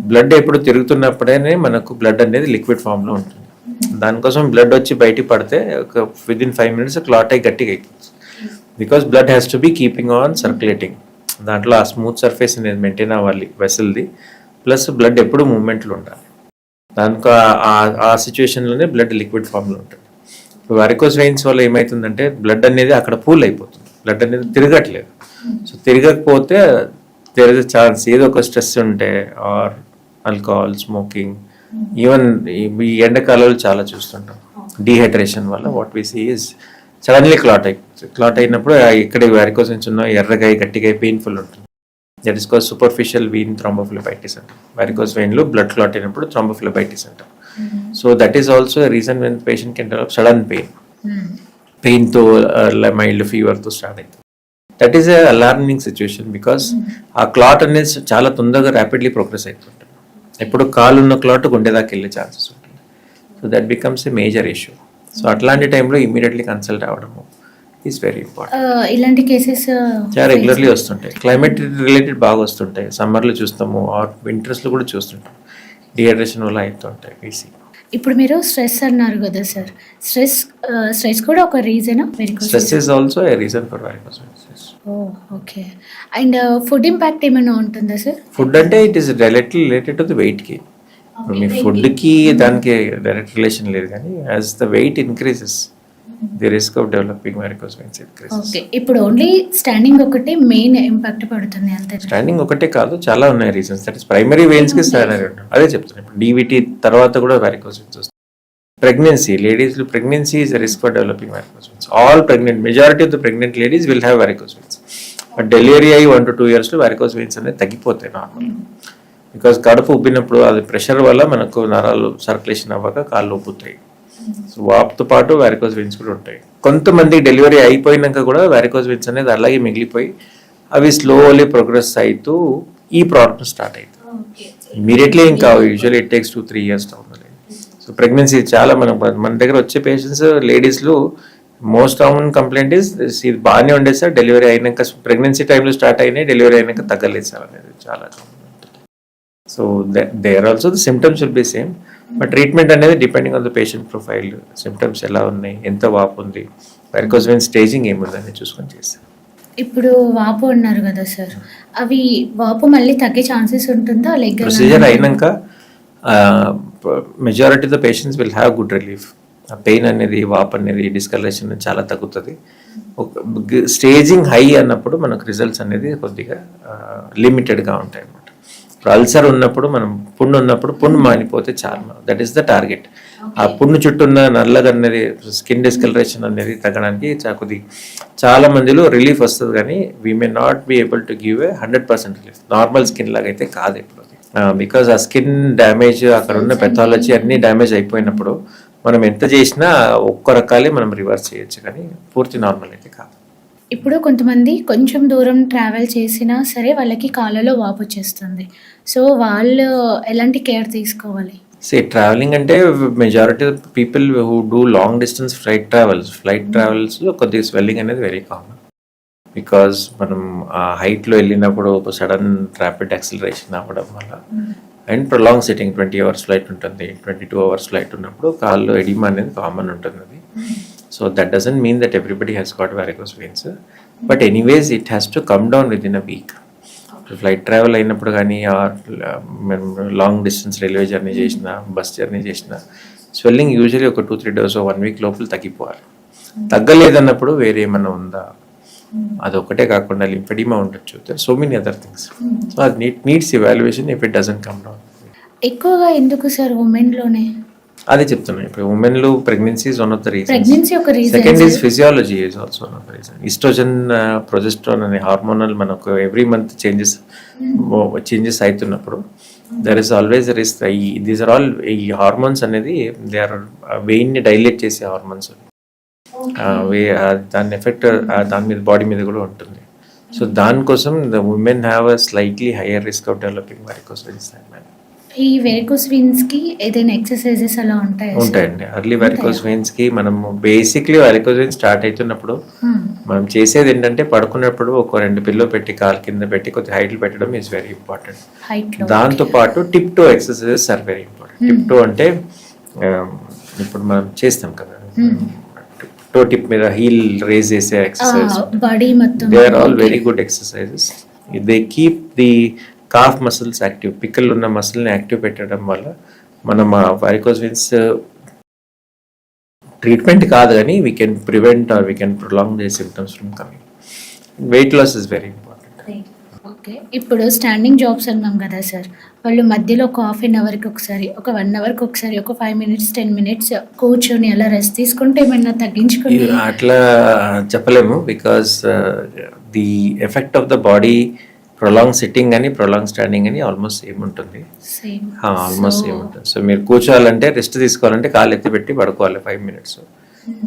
బ్లడ్ ఎప్పుడు తిరుగుతున్నప్పుడే మనకు బ్లడ్ అనేది లిక్విడ్ ఫామ్లో ఉంటుంది. దానికోసం బ్లడ్ వచ్చి బయటికి పడితే ఒక విదిన్ 5 minutes క్లాట్ అయ్యి గట్టిగా అయిపోతుంది. Because blood has to be keeping on circulating. దాంట్లో ఆ స్మూత్ సర్ఫేస్ అనేది మెయింటైన్ అవ్వాలి వెసల్ది, ప్లస్ బ్లడ్ ఎప్పుడు మూమెంట్లో ఉండాలి. దానికి ఆ సిచ్యువేషన్లోనే బ్లడ్ లిక్విడ్ ఫామ్లో ఉంటుంది. వారికోస్ వెయిన్స్ వల్ల ఏమవుతుందంటే బ్లడ్ అనేది అక్కడ పూల్ అయిపోతుంది, బ్లడ్ అనేది తిరగట్లేదు. సో తిరగకపోతే దేర్ ఇస్ అ ఛాన్స్ ఏదో ఒక స్ట్రెస్ ఉంటే, ఆర్ ఆల్కహాల్, స్మోకింగ్, ఈవెన్ ఈ ఎండాకాలంలో చాలా చూస్తుంటాం డీహైడ్రేషన్ వల్ల what we see is suddenly clot అయినప్పుడు ఇక్కడ వారికోస్ వెయిన్స్ ఉన్న ఎర్రగా గట్టిగా పెయిన్ఫుల్ ఉంటుంది. That is called superficial vein thrombophlebitis అంటాం. వారికోస్ వెయిన్లో బ్లడ్ క్లాట్ అయినప్పుడు థ్రాంబోఫ్లెబైటిస్ అంటాం. So that is also reason when patient can develop sudden పెయిన్తో మైల్డ్ ఫీవర్తో స్టార్ట్ అవుతుంది. That is a alarming situation. Because ఆ క్లాట్ అనేది చాలా తొందరగా ర్యాపిడ్లీ ప్రోగ్రెస్ అవుతుంటుంది. ఎప్పుడు కాలు ఉన్న క్లాట్ గుండెదాకా వెళ్ళే ఛాన్సెస్ ఉంటుంది. So that becomes a major issue. So అట్లాంటి టైంలో ఇమీడియట్లీ కన్సల్ట్ అవ్వడము ఈస్ వెరీ ఇంపార్టెంట్. ఇలాంటి కేసెస్ చాలా రెగ్యులర్లీ వస్తుంటాయి. క్లైమేట్ రిలేటెడ్ బాగా వస్తుంటాయి. సమ్మర్లో చూస్తాము, ఆర్ వింటర్స్లో కూడా చూస్తుంటాం. డిహైడ్రేషన్ వల్ల అవుతుంటాయి వీసీ. ఇప్పుడు మీరు స్ట్రెస్ అన్నారు కదా సార్, స్ట్రెస్ కూడా ఒక రీజనా? Stress is also a reason for varicose veins. Okay. And food impact ఏమైనా ఉంటుందా సార్? ఫుడ్ అంటే it is directly related to the వెయిట్కి. మీ ఫుడ్కి దానికి డైరెక్ట్ రిలేషన్ లేదు, కానీ as the weight increases the risk of developing varicose veins increases. Okay, ఇప్పుడు ఓన్లీ స్టాండింగ్ ఒకటి మెయిన్ ఇంపాక్ట్ పడుతుంది అంతే. స్టాండింగ్ ఒకటే కాదు, చాలా ఉన్నాయి reasons. That is primary veins కి స్టాండింగ్. అదే చెప్తాను, ఇప్పుడు డీవీటీ తర్వాత కూడా varicose veins వస్తాయి. ప్రెగ్నెన్సీ, లేడీస్లో pregnancy is risk for developing varicose veins. All pregnant, majority of the pregnant ladies will have varicose veins. But delivery అయ్యి 1 to 2 years లో varicose veins అనేది తగ్గిపోతాయి నార్మల్. బికాస్ కడుపు ఉబ్బినప్పుడు అది ప్రెషర్ వల్ల మనకు నరాలు సర్క్యులేషన్ అవ్వక కాళ్ళు ఉబ్బుతాయి. సో వాపుతో పాటు varicose veins కూడా ఉంటాయి. కొంతమంది డెలివరీ అయిపోయినాక కూడా varicose veins అనేది అలాగే మిగిలిపోయి అవి స్లోలీ ప్రోగ్రెస్ అవుతూ ఈ ప్రాబ్లమ్ స్టార్ట్ అవుతుంది. ఇమీడియట్లీ ఏం కావు, యూజువల్లీ ఇట్ టేక్స్ 2-3 years అవుతుంది. సో ప్రెగ్నెన్సీ చాలా మన దగ్గర వచ్చే పేషెంట్స్ లేడీస్లో మోస్ట్ కామన్ కంప్లైంట్ ఇస్ ఇది బాగానే ఉండేది సార్, డెలివరీ అయినాక ప్రెగ్నెన్సీ టైంలో స్టార్ట్ అయినాయి, డెలివరీ అయినాక తగ్గలేదు సార్ అనేది చాలా common. So there also the symptoms will be same, but treatment అనేది depending on the patient profile, symptoms ఎలా ఉన్నాయి, ఎంత వాపు ఉంది, varicose veins స్టేజింగ్ ఏముందని చూసుకొని చేస్తాం. ఇప్పుడు వాపు అన్నారు కదా సార్, అవి వాపు మళ్ళీ తగ్గే ఛాన్సెస్ ఉంటుందా? లైక్ ప్రొసీజర్ అయినాక majority of the patients will have good relief. ఆ పెయిన్ అనేది, వాప్ అనేది, డిస్కలరేషన్ చాలా తగ్గుతుంది. స్టేజింగ్ హై అన్నప్పుడు మనకు రిజల్ట్స్ అనేది కొద్దిగా లిమిటెడ్గా ఉంటాయి అన్నమాట. ఇప్పుడు అల్సర్ ఉన్నప్పుడు, మనం పుండు ఉన్నప్పుడు పుండు మానిపోతే చాలు, దట్ ఈస్ ద టార్గెట్. ఆ పుండు చుట్టూ ఉన్న నల్లగా అనేది, స్కిన్ డిస్కలరేషన్ అనేది తగ్గడానికి చాలా మందిలో రిలీఫ్ వస్తుంది, కానీ we may not be able to give a 100% relief. Normal skin లాగా అయితే కాదు ఇప్పుడు, బికాజ్ ఆ స్కిన్ డ్యామేజ్, అక్కడ ఉన్న పెథాలజీ అన్ని డ్యామేజ్ అయిపోయినప్పుడు మనం ఎంత చేసినా ఒక్క రకాలే మనం రివర్స్ చేయొచ్చు, కానీ పూర్తి నార్మల్ అయితే కాదు. ఇప్పుడు కొంతమంది కొంచెం దూరం ట్రావెల్ చేసినా సరే వాళ్ళకి కాళ్ళలో వాపు వచ్చేస్తుంది. సో వాళ్ళు ఎలాంటి కేర్ తీసుకోవాలి? ట్రావెలింగ్ అంటే majority of people who do long distance flight ట్రావెల్స్లో కొద్దిగా స్వెల్లింగ్ అనేది వెరీ కామన్. బికాజ్ మనం ఆ హైట్లో వెళ్ళినప్పుడు సడన్ ర్యాపిడ్ యాక్సిలరేషన్ అవ్వడం వల్ల, and prolong sitting 20 hours flight ఉంటుంది, 22 hours ఫ్లైట్ ఉన్నప్పుడు కాళ్ళు ఎడిమా అనేది కామన్ ఉంటుంది. అది so that doesn't mean that everybody has got varicose veins, but anyways it has to come down with in a week. Flight travel అయినప్పుడు కానీ, long distance railway journey చేసిన, bus journey చేసిన, swelling usually ఒక 2-3 days 1 week లోపల తగ్గిపోవాలి. తగ్గలేదన్నప్పుడు వేరే ఏమన్నా ఉందా, అదొకటే కాకుండా లింఫెడిమా ఉండొచ్చు, so many other things. So అది needs evaluation if it doesn't come down. ఎక్కువగా ఎందుకు సార్ ఉమెన్లోనే? అదే చెప్తున్నాను, ఇప్పుడు ఉమెన్లో pregnancy is one of the reason. Pregnancy ఒక రీజన్. Second is physiology is also one of the reason. Oestrogen, progesterone అనే హార్మోనల్ మనకు ఎవ్రీ మంత్ చేంజెస్ అవుతున్నప్పుడు there is always risk. These are all, ఈ హార్మోన్స్ అనేది దే ఆర్ వెయిన్ని dilate చేసే hormones. దాని ఎఫెక్ట్ దాని మీద, బాడీ మీద కూడా ఉంటుంది. సో దానికోసం the women have a slightly hire risk of developing varicose veins. ఈ వెరికోస్ వెయిన్స్ కి ఏదైనా ఎక్సర్సైజెస్ అలా ఉంటాయండి. అర్లీ varicose veins కి మనము బేసిక్లీ varicose veins స్టార్ట్ అవుతున్నప్పుడు మనం చేసేది ఏంటంటే, పడుకున్నప్పుడు ఒక 2 పిల్లో పెట్టి కాలు కింద పెట్టి కొద్ది హైట్లు పెట్టడం ఈజ్ వెరీ ఇంపార్టెంట్. దాంతో పాటు tiptoe exercises are very important. Tiptoe అంటే ఇప్పుడు మనం చేస్తాం కదా, టో టిప్ మీద హీల్ రేజ్ చేసే exercise, they are all very good exercises. They keep the calf muscles active. పిక్కలు ఉన్న మసిల్ని యాక్టివ్ పెట్టడం వల్ల మనం varicose veins ట్రీట్మెంట్ కాదు కానీ we can prevent or we can prolong the symptoms from coming. Weight loss is very important. Okay, ఇప్పుడు standing jobs అన్నాం కదా సార్, వాళ్ళు మధ్యలో ఒక 1/2 అవర్కి ఒకసారి, ఒక 1 అవర్కి ఒకసారి, ఒక 5 minutes 10 minutes కూర్చొని అలా రెస్ట్ తీసుకుంటే ఏమైనా తగ్గించుకుంటే? అట్లా చెప్పలేము, because the effect of the body prolong sitting అని ప్రొలాంగ్ స్టాండింగ్ అని ఆల్మోస్ట్ సేమ్ ఉంటుంది. ఆల్మోస్ట్ సేమ్ ఉంటుంది. సో మీరు కూర్చోవాలంటే, రెస్ట్ తీసుకోవాలంటే కాళ్ళు ఎత్తి పెట్టి పడుకోవాలి 5 minutes.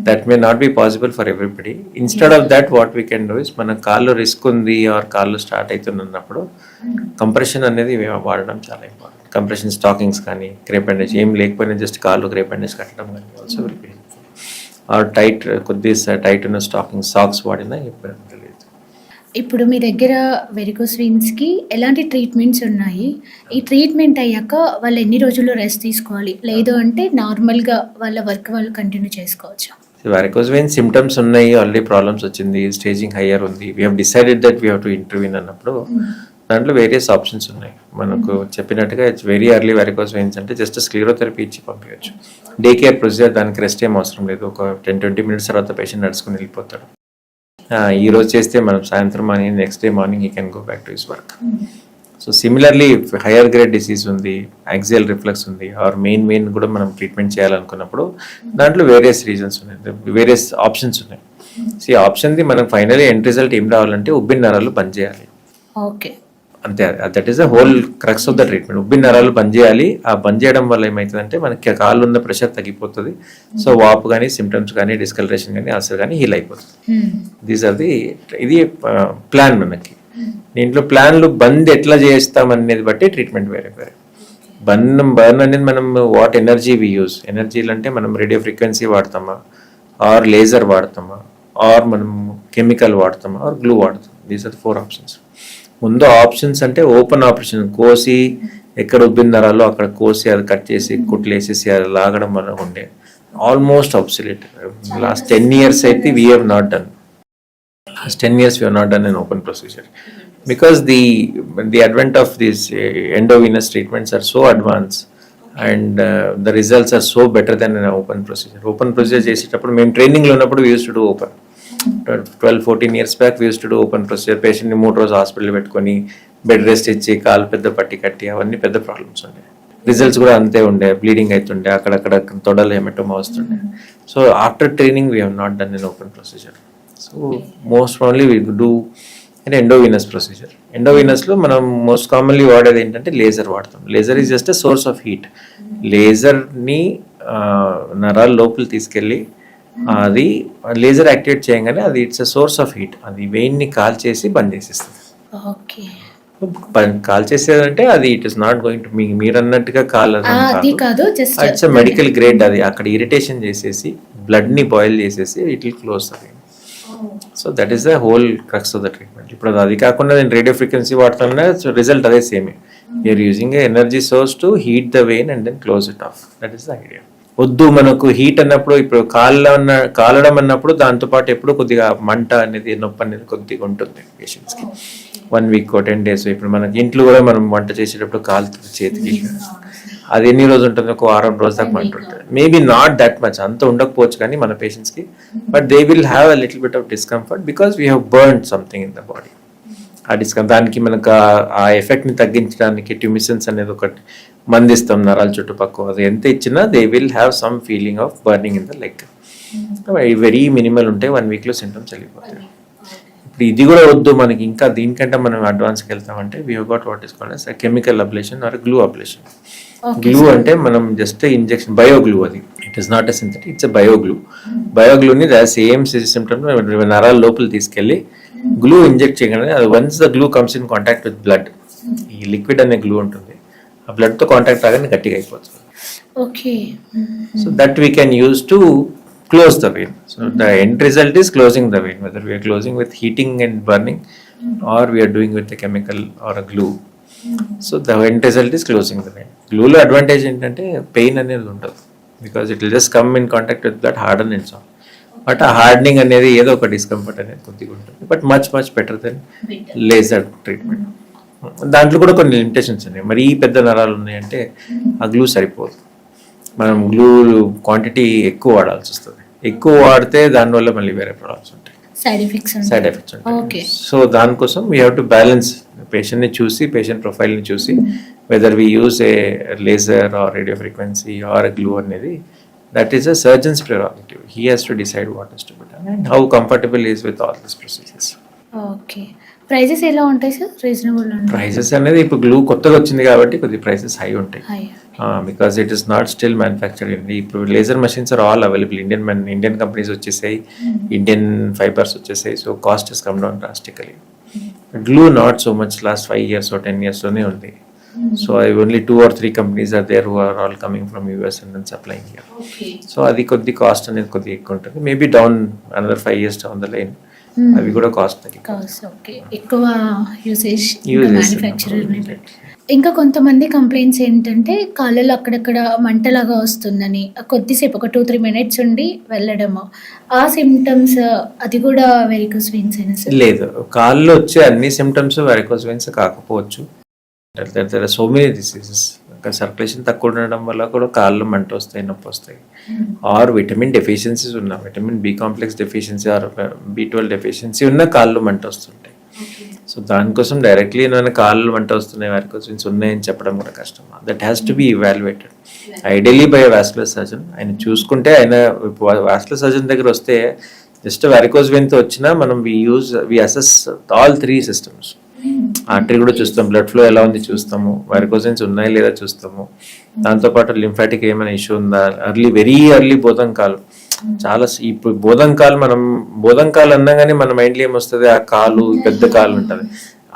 That may not be possible for everybody. Instead of that what we can do is, మన కాళ్ళు రిస్క్ ఉంది ఆర్ కాళ్ళు స్టార్ట్ అవుతున్నప్పుడు కంప్రెషన్ అనేది వాడడం చాలా ఇంపార్టెంట్. కంప్రెషన్ స్టాకింగ్స్ కానీ, క్రేప్ బ్యాండేజ్ ఏం లేకపోయినా జస్ట్ కాళ్ళు క్రేప్ బ్యాండేజ్ కట్టడం కానీ also will be helpful. Or కొద్దిగా టైట్ ఉన్న సాక్స్ వాడినా ఇబ్బంది లేదు. ఇప్పుడు మీ దగ్గర వెరికోస్ వెయిన్స్కి ఎలాంటి ట్రీట్మెంట్స్ ఉన్నాయి? ఈ ట్రీట్మెంట్ అయ్యాక వాళ్ళు ఎన్ని రోజులు రెస్ట్ తీసుకోవాలి? లేదు అంటే నార్మల్గా వాళ్ళ వర్క్ వాళ్ళు కంటిన్యూ చేసుకోవచ్చు? varicose veins సిమ్టమ్స్ ఉన్నాయి, ఆల్రెడీ ప్రాబ్లమ్స్ వచ్చింది, స్టేజింగ్ హయ్యర్ ఉంది, we have decided that we have to intervene అన్నప్పుడు దాంట్లో వేరియస్ ఆప్షన్స్ ఉన్నాయి. మనకు చెప్పినట్టుగా it's very early varicose veins అంటే జస్ట్ స్క్లీరోథెరపీ ఇచ్చి పంపించవచ్చు. డే కేర్ ప్రొసీజర్, దానికి రెస్ట్ ఏం అవసరం లేదు. ఒక 10-20 మినిట్స్ తర్వాత పేషెంట్ నడుచుకుని వెళ్ళిపోతాడు. ఈ రోజు చేస్తే మనం సాయంత్రం మార్నింగ్, నెక్స్ట్ డే మార్నింగ్ ఈ can go back to his work. So similarly hire grade disease ఉంది, యాక్సియల్ రిఫ్లక్స్ ఉంది, ఆర్ మెయిన్ కూడా మనం ట్రీట్మెంట్ చేయాలనుకున్నప్పుడు దాంట్లో వేరియస్ రీజన్స్ ఉన్నాయి, వేరియస్ ఆప్షన్స్ ఉన్నాయి. ఈ ఆప్షన్ది మనం ఫైనలీ ఎండ్ రిజల్ట్ ఏం రావాలంటే ఉబ్బిన నరాలు పనిచేయాలి. ఓకే, అంతే. That is the whole crux of the treatment. ఉబ్బిన నరాలు పనిచేయాలి. ఆ పనిచేయడం వల్ల ఏమవుతుందంటే మనకి కాళ్ళు ఉన్న ప్రెషర్ తగ్గిపోతుంది. సో వాపు కానీ, సిమ్టమ్స్ కానీ, డిస్కలరేషన్ కానీ, అల్సర్ కానీ హీల్ అయిపోతుంది. దీస్ ఆర్ ది ఇది ప్లాన్ మనకి. దీంట్లో ప్లాన్లు బంద్ ఎట్లా చేస్తాం అనేది బట్టి ట్రీట్మెంట్ వేరే వేరే. బర్న్ అనేది మనం వాట్ ఎనర్జీ వి యూజ్. ఎనర్జీలు అంటే మనం రేడియో ఫ్రీక్వెన్సీ వాడతామా, ఆర్ లేజర్ వాడతామా, ఆర్ మనం కెమికల్ వాడతామా, ఆర్ గ్లూ వాడతాం. These are 4 options. ముందు ఆప్షన్స్ అంటే ఓపెన్ ఆపరేషన్, కోసి ఎక్కడ ఉబ్బిన నరాలో అక్కడ కోసి అది కట్ చేసి కుట్లు వేసేసి అది లాగడం వల్ల ఉండే ఆల్మోస్ట్ ఆబ్సొల్యూట్. లాస్ట్ 10 years అయితే we have not done. Last 10 years we have not done an open procedure because the advent of these endovenous treatments are so advanced and the results are so better than an open procedure. Open procedure చేసేటప్పుడు మేము ట్రైనింగ్లో ఉన్నప్పుడు we used to do open. 12-14 years back we used to do open procedure. పేషెంట్ని 3 రోజులు hospital పెట్టుకొని bed rest ఇచ్చి కాలు పెద్ద పట్టి కట్టి అవన్నీ పెద్ద ప్రాబ్లమ్స్ ఉండే. రిజల్ట్స్ కూడా అంతే ఉండే, బ్లీడింగ్ అవుతుండే, అక్కడక్కడ తొడలు హెమటోమా వస్తుండే. So after training we have not done an open procedure. So most probably we do and endovenous procedure. ఎండోవీనస్లో మనం మోస్ట్ కామన్లీ వాడేది ఏంటంటే లేజర్ వాడతాం. Laser is just a source of heat. లేజర్ని నరాల లోపల తీసుకెళ్ళి అది లేజర్ యాక్టివేట్ చేయగానే అది it's a source of heat. అది వెయిన్ని కాల్ చేసి బంద్ చేసేస్తుంది. ఓకే, కాల్ చేసేదంటే అది it is not going to మీరు అన్నట్టుగా కాల్ కాదు, ఇట్స్ మెడికల్ గ్రేడ్. అది అక్కడ ఇరిటేషన్ చేసేసి బ్లడ్ ని బాయిల్ చేసేసి it will close the vein. So that is the whole crux of the treatment. ఇప్పుడు అది కాకుండా నేను రేడియో ఫ్రీక్వెన్సీ వాడుతున్నా, సో రిజల్ట్ అదే సేమే. You're using energy source to heat the vein and then close it off. That is the idea. వద్దు మనకు హీట్ అన్నప్పుడు, ఇప్పుడు కాలడం అన్నప్పుడు దాంతోపాటు ఎప్పుడు కొద్దిగా మంట అనేది, నొప్పి అనేది కొద్దిగా ఉంటుంది పేషెంట్స్కి. 1 week 10 days. ఇప్పుడు మనకి ఇంట్లో కూడా మనం వంట చేసేటప్పుడు కాలుతుంది చేతికి, అది ఎన్ని రోజులు ఉంటుంది? ఒక 1 రోజు దాకా మంట ఉంటుంది. మేబీ నాట్ దట్ మచ్, అంత ఉండకపోవచ్చు కానీ మన పేషెంట్స్కి, but they will have a little bit of discomfort because we have burned something in the body. ఆ డిస్కంఫర్ట్, దానికి మనకు ఆ ఎఫెక్ట్ని తగ్గించడానికి ట్యూమిసన్స్ అనేది ఒకటి మందిస్తాం నరాల చుట్టుపక్కల. అది ఎంత ఇచ్చినా they will have some feeling of burning in the leg. Very minimal ఉంటాయి, 1 weekలో సింటమ్స్ వెళ్ళిపోతాయి. ఇప్పుడు ఇది కూడా వద్దు మనకి, ఇంకా దీనికంటే మనం అడ్వాన్స్కి వెళ్తామంటే we have got what is called as chemical ablation or glue ablation. Glue అంటే మనం జస్ట్ ఇంజెక్షన్, బయోగ్లూ. అది it is not a synthetic, it's a bioglue. బయోగ్లూని సేమ్ సిస్టమ్ నరాల లోపల తీసుకెళ్ళి గ్లూ ఇంజెక్ట్ చేయగానే అది once the glue comes in contact with blood, ఈ లిక్విడ్ అనే గ్లూ ఉంటుంది, ఆ బ్లడ్తో కాంటాక్ట్ రాగానే గట్టిగా అయిపోతుంది. Okay, so that we can use to close the vein. So the end result is closing the vein, whether we are closing with heating and burning or we are doing with a chemical or a glue. So the end result is closing the vein. Glue lo advantage entante pain anedi undadu because it will just come in contact with blood, harden and so on. But a hardening anedi edo oka discomfort anedi koddiga untundi, but much better than laser treatment. దాంట్లో కూడా కొన్ని limitations ఉన్నాయి. మరీ పెద్ద నరాలు ఉన్నాయంటే ఆ glue సరిపోదు. మనం గ్లూ క్వాంటిటీ ఎక్కువ వాడాల్సి వస్తుంది. ఎక్కువ వాడితే దానివల్ల మళ్ళీ వేరే ప్రాబ్లమ్స్ ఉంటాయి, సైడ్ ఎఫెక్ట్స్ ఉంటాయి. సో దానికోసం వీ హ్యావ్ టు బ్యాలెన్స్. పేషెంట్ని చూసి, పేషెంట్ ప్రొఫైల్ని చూసి whether we use a laser or radio frequency or glue అనేది, that is a surgeon's prerogative. He has to decide what is to be done and how comfortable is with all this procedures. Okay, prices ఎలా ఉంటాయి sir? Reasonable prices అనేది ఇప్పుడు glue కొత్తగా వచ్చింది కాబట్టి కొద్ది prices high ఉంటాయి. Because it is not still manufactured in. ఇప్పుడు laser machines are all available. Indian companies వచ్చేసాయి, ఇండియన్ ఫైబర్స్ వచ్చేసాయి. So cost is come down drastically. Glue not so much. Last 5 years or 10 years లోనే ఉంది. So only 2 or 3 companies are there who are all coming from US and then supplying here. So అది కొద్ది cost అనేది కొద్దిగా ఎక్కువ ఉంటుంది. Maybe down another 5 years down the line అవి కూడా కాస్ట్ కాస్ట్ ఓకే, ఎక్కువ యూసేజ్ Usage మ్యానుఫ్యాక్చరర్ని బట్టి. ఇంకా కొంతమంది కంప్లైంట్స్ ఏంటంటే కాళ్ళలో అక్కడక్కడ మంటలాగా వస్తుందని, కొద్దిసేపు ఒక 2-3 మినిట్స్ ఉండి వెళ్ళడము, ఆ సిమ్టమ్స్ అది కూడా వెరికోస్ వెయిన్స్ అయినా సార్? లేదు, కాళ్ళు వచ్చే అన్ని సిమ్టమ్స్ వెరికోస్ వెయిన్స్ కాకపోవచ్చు. సో మెనీ డిసీజెస్, ఇంకా సర్క్యులేషన్ తక్కువ ఉండడం వల్ల కూడా కాళ్ళు మంట వస్తాయి, నొప్పి వస్తాయి. ఆర్ విటమిన్ డెఫిషియన్సీస్ ఉన్న, vitamin B complex deficiency or B12 deficiency ఉన్న కాళ్ళు మంట వస్తుంటాయి. సో దానికోసం డైరెక్ట్లీ ఏమైనా కాళ్ళు మంట వస్తున్నాయి, వెరికోస్ వెయిన్స్ ఉన్నాయని చెప్పడం కూడా కష్టం. That has to be evaluated ideally by vascular surgeon. ఆయన చూసుకుంటే, ఆయన వాస్కులర్ సర్జన్ దగ్గర వస్తే జస్ట్ వెరికోస్ వెయిన్తో వచ్చినా మనం వి అసెస్ ఆల్ 3 సిస్టమ్స్. ఆర్టరీ కూడా చూస్తాం, బ్లడ్ ఫ్లో ఎలా ఉంది చూస్తాము, వెరికోస్ వెయిన్స్ ఉన్నాయా లేదా చూస్తాము. దాంతోపాటు లింఫాటిక్ ఏమైనా ఇష్యూ ఉందా, వెరీ ఎర్లీ బోధంకాలు. చాలా ఇప్పుడు బోధంకాలు అనగానే మన మైండ్లో ఏమొస్తుంది, ఆ కాలు పెద్ద కాలు ఉంటుంది.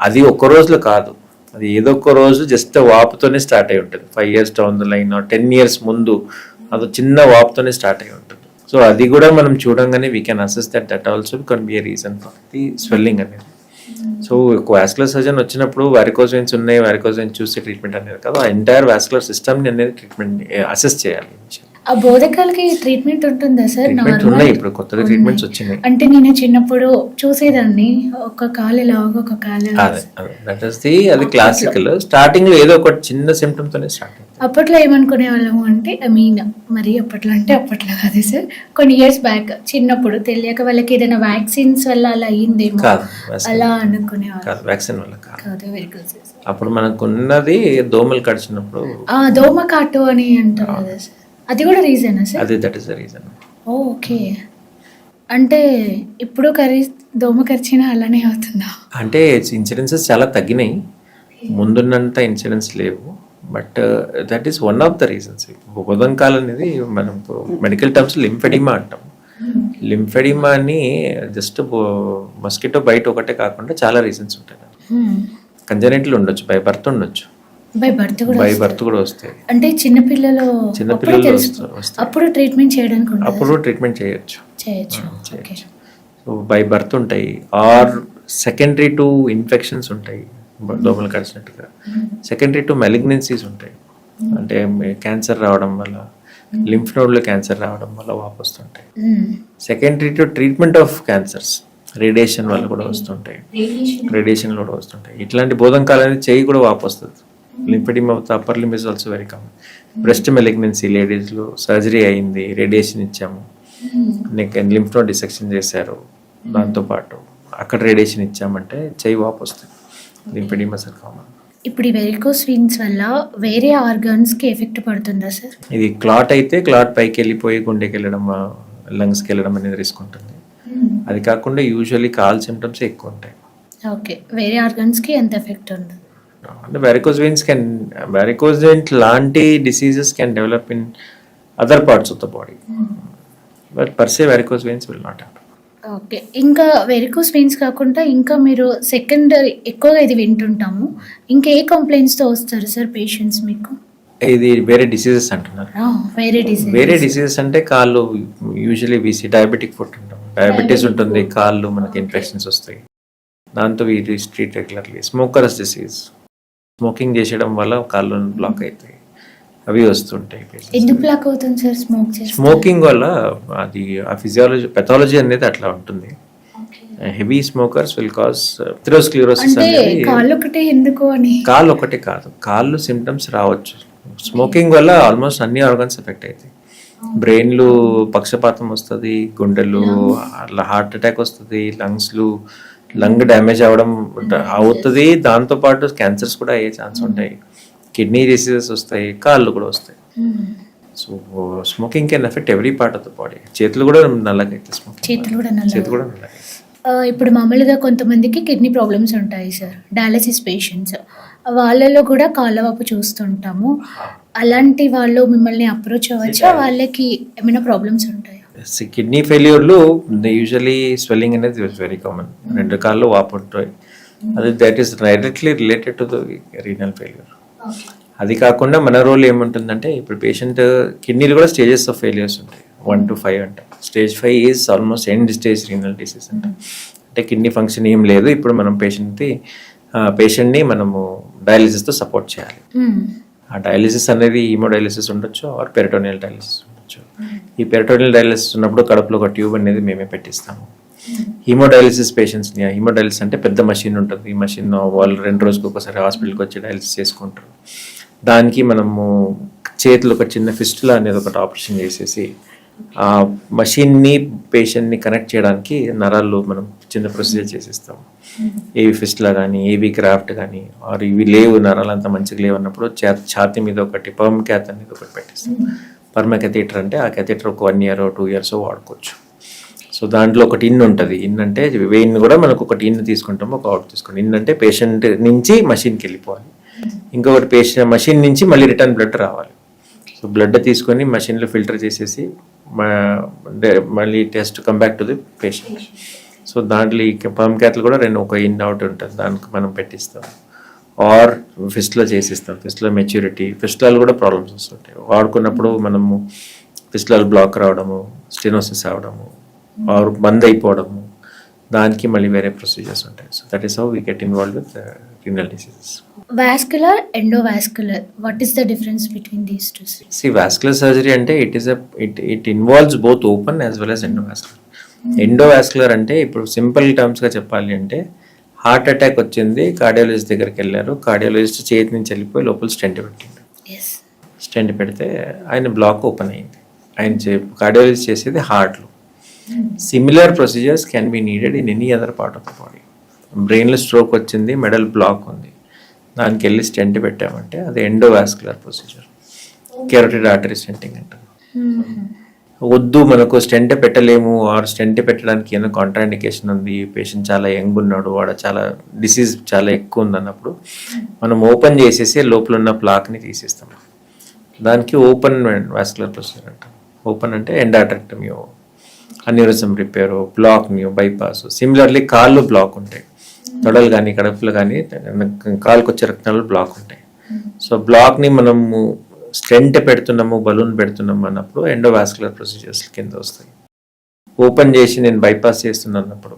అది ఒక్క రోజులో కాదు, అది ఏదో ఒక రోజు జస్ట్ వాపుతోనే స్టార్ట్ అయి ఉంటుంది. 5 years down the line, 10 years ముందు అది చిన్న వాపుతోనే స్టార్ట్ అయి ఉంటుంది. సో అది కూడా మనం చూడంగానే we can assess that also can be a reason for the swelling అనేది. సో వాస్కులర్ సర్జన్ వచ్చినప్పుడు వారికోస్ వెయిన్స్ ఉన్నాయి, వారికోస్ వెయిన్స్ చూసి ట్రీట్మెంట్ అనేది కాదు, ఆ ఎంటైర్ వాస్కులర్ సిస్టమ్ అనేది ట్రీట్మెంట్ అసెస్ చేయాలి. ఆ బోధకాలకి ట్రీట్మెంట్ ఉంటుందా సార్? ఉన్నాయి, ఇప్పుడు కొత్తగా ట్రీట్మెంట్స్ వచ్చినాయి. అంటే నేను చిన్నప్పుడు చూసేదాన్ని, ఒక కాలు లాగా ఒక కాలు, అది క్లాసికల్. స్టార్టింగ్ లో ఏదో ఒక చిన్న సిమ్టమ్ తోనే స్టార్ట్. అప్పట్లో ఏమనుకునే వాళ్ళము అంటే, మరి అప్పట్లో అంటే అప్పట్లో కాదు సార్, కొన్ని ఇయర్స్ బ్యాక్ చిన్నప్పుడు తెలియక వాళ్ళకి ఏదైనా వ్యాక్సిన్స్ వల్ల అలా అయ్యిందేమో అలా అనుకునేవాళ్ళు. వ్యాక్సిన్ వల్ల కాదు, వెరికోస్. అప్పుడు మనకు ఉన్నది దోమలు కడిచినప్పుడు దోమ కాటు అని అంటారు కదా సార్, అది కూడా రీజన్ సార్? అది that is the reason. Okay, అంటే ఇప్పుడు దోమ కరిచినా అలానే అవుతుందా? అంటే ఇన్సిడెన్సెస్ చాలా తగ్గినాయి, ముందున్నంత ఇన్సిడెన్స్ లేవు. But that is one of the reasons. బోధంకాలు అనేది మనం మెడికల్ టర్మ్స్ లింఫెడిమా అంటాం. లింఫెడిమాని జస్ట్ మస్కిటో బైట్ ఒకటే కాకుండా చాలా రీజన్స్ ఉంటాయి. కంజనైటల్ ఉండొచ్చు, బై బర్త్ ఉండొచ్చు, బై బర్త్ కూడా వస్తాయి. అంటే చిన్నపిల్లలు అప్పుడు ట్రీట్మెంట్ చేయడానికి, అప్పుడు ట్రీట్మెంట్ చేయొచ్చు. సో బై బర్త్ ఉంటాయి, ఆర్ సెకండరీ టు ఇన్ఫెక్షన్స్ ఉంటాయి, దోమలు కడిచినట్టుగా. సెకండరీ టు మెలిగ్నెన్సీస్ ఉంటాయి, అంటే క్యాన్సర్ రావడం వల్ల, లింఫ్ నోడ్లో క్యాన్సర్ రావడం వల్ల వాపు వస్తుంటాయి. Secondary to treatment of cancers, radiation వల్ల కూడా వస్తుంటాయి, రేడియేషన్ కూడా వస్తుంటాయి. ఇట్లాంటి బోధంకాలు అనేది చేయి కూడా వాపు వస్తుంది. Lymphoedema of the upper limb is also very common. Breast malignancy లేడీస్లో సర్జరీ అయింది, రేడియేషన్ ఇచ్చాము, లింఫ్ నోడ్ డిసెక్షన్ చేశారు, దాంతోపాటు అక్కడ రేడియేషన్ ఇచ్చామంటే చెయ్యి వాపు వస్తుంది. Lymphoedema sir common. ఇప్పుడు ఈ వెరికోస్ వెయిన్స్ వల్ల వేరే ఆర్గాన్స్కి ఎఫెక్ట్ పడుతుందా సార్? ఇది క్లాట్ అయితే క్లాట్ పైకి వెళ్ళిపోయి గుండెకి వెళ్ళడం, లంగ్స్కి వెళ్ళడం అనేది రిస్క్ ఉంటుంది. అది కాకుండా యూజువల్లీ కాల్ సిమ్టమ్స్ ఎక్కువ ఉంటాయి. ఓకే, వేరే ఆర్గాన్స్కి ఎంత ఎఫెక్ట్ ఉండదు. అంటే వెరికోస్ వెయిన్స్ లాంటి diseases can develop in other parts of the body, but per say varicose veins will not happen. Okay, ఇంకా వెరికోస్ వెయిన్స్ కాకుండా ఇంకా మీరు సెకండరీ ఎక్కువగా ఇది వింటుంటాము, ఇంకా ఏ కంప్లైంట్స్తో వస్తారు సార్ పేషెంట్స్ మీకు? ఇది వేరే డిసీజెస్ అంటున్నారు. వేరే డిసీజెస్ అంటే కాళ్ళు, యూజువల్లీ వీసీ డయాబెటిక్ ఫుట్ ఉంటాం, డయాబెటీస్ ఉంటుంది, కాళ్ళు మనకి ఇన్ఫెక్షన్స్ వస్తాయి, దాంతో we treat regularly. Smokers disease, smoking చేసేయడం వల్ల కాళ్ళు బ్లాక్ అవుతాయి, అవి వస్తుంటాయి. ఎందుకు బ్లాక్ అవుతుంది సార్ స్మోకింగ్ వల్ల? అది ఆ ఫిజియాలజీ పెథాలజీ అనేది అట్లా ఉంటుంది. Heavy smokers will cause atherosclerosis అనేది. కాళ్ళు ఒకటే కాదు, కాళ్ళు సిమ్టమ్స్ రావచ్చు. స్మోకింగ్ వల్ల ఆల్మోస్ట్ అన్ని ఆర్గన్స్ ఎఫెక్ట్ అవుతాయి. బ్రెయిన్లు పక్షపాతం వస్తుంది, గుండెలు అట్లా హార్ట్ అటాక్ వస్తుంది, లంగ్ డ్యామేజ్ అవ్వడం అవుతుంది, దాంతోపాటు క్యాన్సర్స్ కూడా అయ్యే ఛాన్స్ ఉంటాయి, కిడ్నీ డిసీజెస్ వస్తాయి, కాళ్ళు కూడా వస్తాయి. So smoking can affect every part of the body. చేతులు కూడా నల్లగా అవుతాయి, చేతులు కూడా నల్లగా. ఇప్పుడు మామూలుగా కొంతమందికి కిడ్నీ ప్రాబ్లమ్స్ ఉంటాయి సార్, డయాలసిస్ పేషెంట్స్, వాళ్ళలో కూడా కాళ్ళవాపు చూస్తుంటాము. అలాంటి వాళ్ళు మిమ్మల్ని అప్రోచ్ అవ్వచ్చా? వాళ్ళకి ఏమైనా ప్రాబ్లమ్స్ ఉంటాయా? కిడ్నీ ఫెయిల్యూర్లు యూజువలీ స్వెల్లింగ్ అనేది వెరీ కామన్. 2 కాళ్ళు వాపు ఉంటాయి, అది that is directly related to the renal failure. అది కాకుండా మన రోల్ ఏముంటుందంటే, ఇప్పుడు పేషెంట్ కిడ్నీలు కూడా స్టేజెస్ ఆఫ్ ఫెయిల్యూర్స్ ఉంటాయి, 1 to 5 అంట. Stage 5 is almost end stage renal disease అంట. అంటే కిడ్నీ ఫంక్షన్ ఏం లేదు, ఇప్పుడు మనం పేషెంట్ని మనము డయాలిసిస్తో సపోర్ట్ చేయాలి. ఆ డయాలిసిస్ అనేది హీమోడయాలిసిస్ ఉండొచ్చు ఆర్ పెరిటోనియల్ డయాలిసిస్ ఉండొచ్చు. ఈ పెరిటోనియల్ డయాలిసిస్ ఉన్నప్పుడు కడుపులో ఒక ట్యూబ్ అనేది మేమే పెట్టిస్తాము. హీమోడయాలిసిస్ పేషెంట్స్ని, హీమోడయాలిసిస్ అంటే పెద్ద మషిన్ ఉంటుంది. ఈ మషిన్ వాళ్ళు 2 రోజులకు ఒకసారి హాస్పిటల్కి వచ్చి డయాలిసిస్ చేసుకుంటారు. దానికి మనము చేతిలో ఒక చిన్న ఫిస్టులా అనేది ఒకటి ఆపరేషన్ చేసేసి ఆ మషిన్ని పేషెంట్ని కనెక్ట్ చేయడానికి నరాల్లో మనం చిన్న ప్రొసీజర్ చేసిస్తాము. ఏవి ఫిస్టులా కానీ, ఏవి క్రాఫ్ట్ కానీ, ఆర్ ఇవి లేవు, నరాలు అంతా మంచిగా లేవు అన్నప్పుడు ఛాతీ మీద ఒకటి పర్మ్ క్యాత్ అనేది ఒకటి పెట్టిస్తాం. పర్మ కెథీటర్ అంటే ఆ కెథీటర్ ఒక 1 year 2 years వాడుకోవచ్చు. సో దాంట్లో ఒకటి ఇన్ ఉంటుంది. ఇన్ అంటే వెయిన్ కూడా మనకు ఒకటి ఇన్ తీసుకుంటాము, ఒక అవుట్ తీసుకుంటాం. ఇన్ అంటే పేషెంట్ నుంచి మషిన్కి వెళ్ళిపోవాలి, ఇంకొకటి పేషెంట్ మషిన్ నుంచి మళ్ళీ రిటర్న్ బ్లడ్ రావాలి. సో బ్లడ్ తీసుకొని మషిన్లో ఫిల్టర్ చేసేసి మళ్ళీ test come back to the patient. So దాంట్లో ఈ పర్మ్ క్యాత్లు కూడా ఒక ఇన్ అవుట్ ఉంటుంది, దానికి మనం పెట్టిస్తాం. ఆర్ ఫిస్ట్లో చేసిస్తాం. ఫిస్ట్లో మెచ్యూరిటీ, ఫిస్ట్లాలు కూడా ప్రాబ్లమ్స్ వస్తుంటాయి వాడుకున్నప్పుడు. మనము ఫిస్ట్లాలు బ్లాక్ రావడము, స్టెనోసిస్ అవడము, ఆర్ బంద్ అయిపోవడము, దానికి మళ్ళీ వేరే ప్రొసీజర్స్ ఉంటాయి. So that is how we get involve with renal diseases. Vascular, endovascular, what is the difference between these two? See, vascular surgery ante it involves both open as well as endovascular. Endovascular అంటే ఇప్పుడు simple టర్మ్స్గా చెప్పాలి అంటే, heart attack వచ్చింది, cardiologist దగ్గరికి వెళ్ళారు, cardiologist చేతి నుంచి వెళ్ళిపోయి లోపల స్టెంట్ పెట్టిండు. స్టెంట్ పెడితే ఆయన బ్లాక్ ఓపెన్ అయింది. కార్డియాలజిస్ట్ చేసేది హార్ట్లో. Similar procedures can be needed in any other part of the body. బ్రెయిన్లో స్ట్రోక్ వచ్చింది, మెడల్ బ్లాక్ ఉంది, దానికి వెళ్ళి స్టెంట్ పెట్టామంటే అది endovascular procedure. Carotid artery stenting అంటారు. వద్దు మనకు స్టెంట్ పెట్టలేము, ఆర్ స్టెంట్ పెట్టడానికి ఏదో కాంట్రాఇండికేషన్ ఉంది, పేషెంట్ చాలా యంగ్ ఉన్నాడు, వాడు చాలా డిసీజ్ చాలా ఎక్కువ ఉంది అన్నప్పుడు మనం ఓపెన్ చేసేసి లోపల ఉన్న ప్లాక్ని తీసేస్తాం. దానికి ఓపెన్ వాస్కులర్ ప్రొసీజర్ అంటాం. ఓపెన్ అంటే endarterectomy, aneurysm repair, block new bypass. Similarly కాళ్ళు బ్లాక్ ఉంటాయి, తొడలు కానీ కడుపులు కానీ కాలుకు వచ్చే రక్తాలు బ్లాక్ ఉంటాయి. సో బ్లాక్ని మనము స్టెంట్ పెడుతున్నాము, బలూన్ పెడుతున్నాము అన్నప్పుడు ఎండోవాస్కులర్ ప్రొసీజర్స్ కింద వస్తాయి. ఓపెన్ చేసి నేను బైపాస్ చేస్తున్నాను అన్నప్పుడు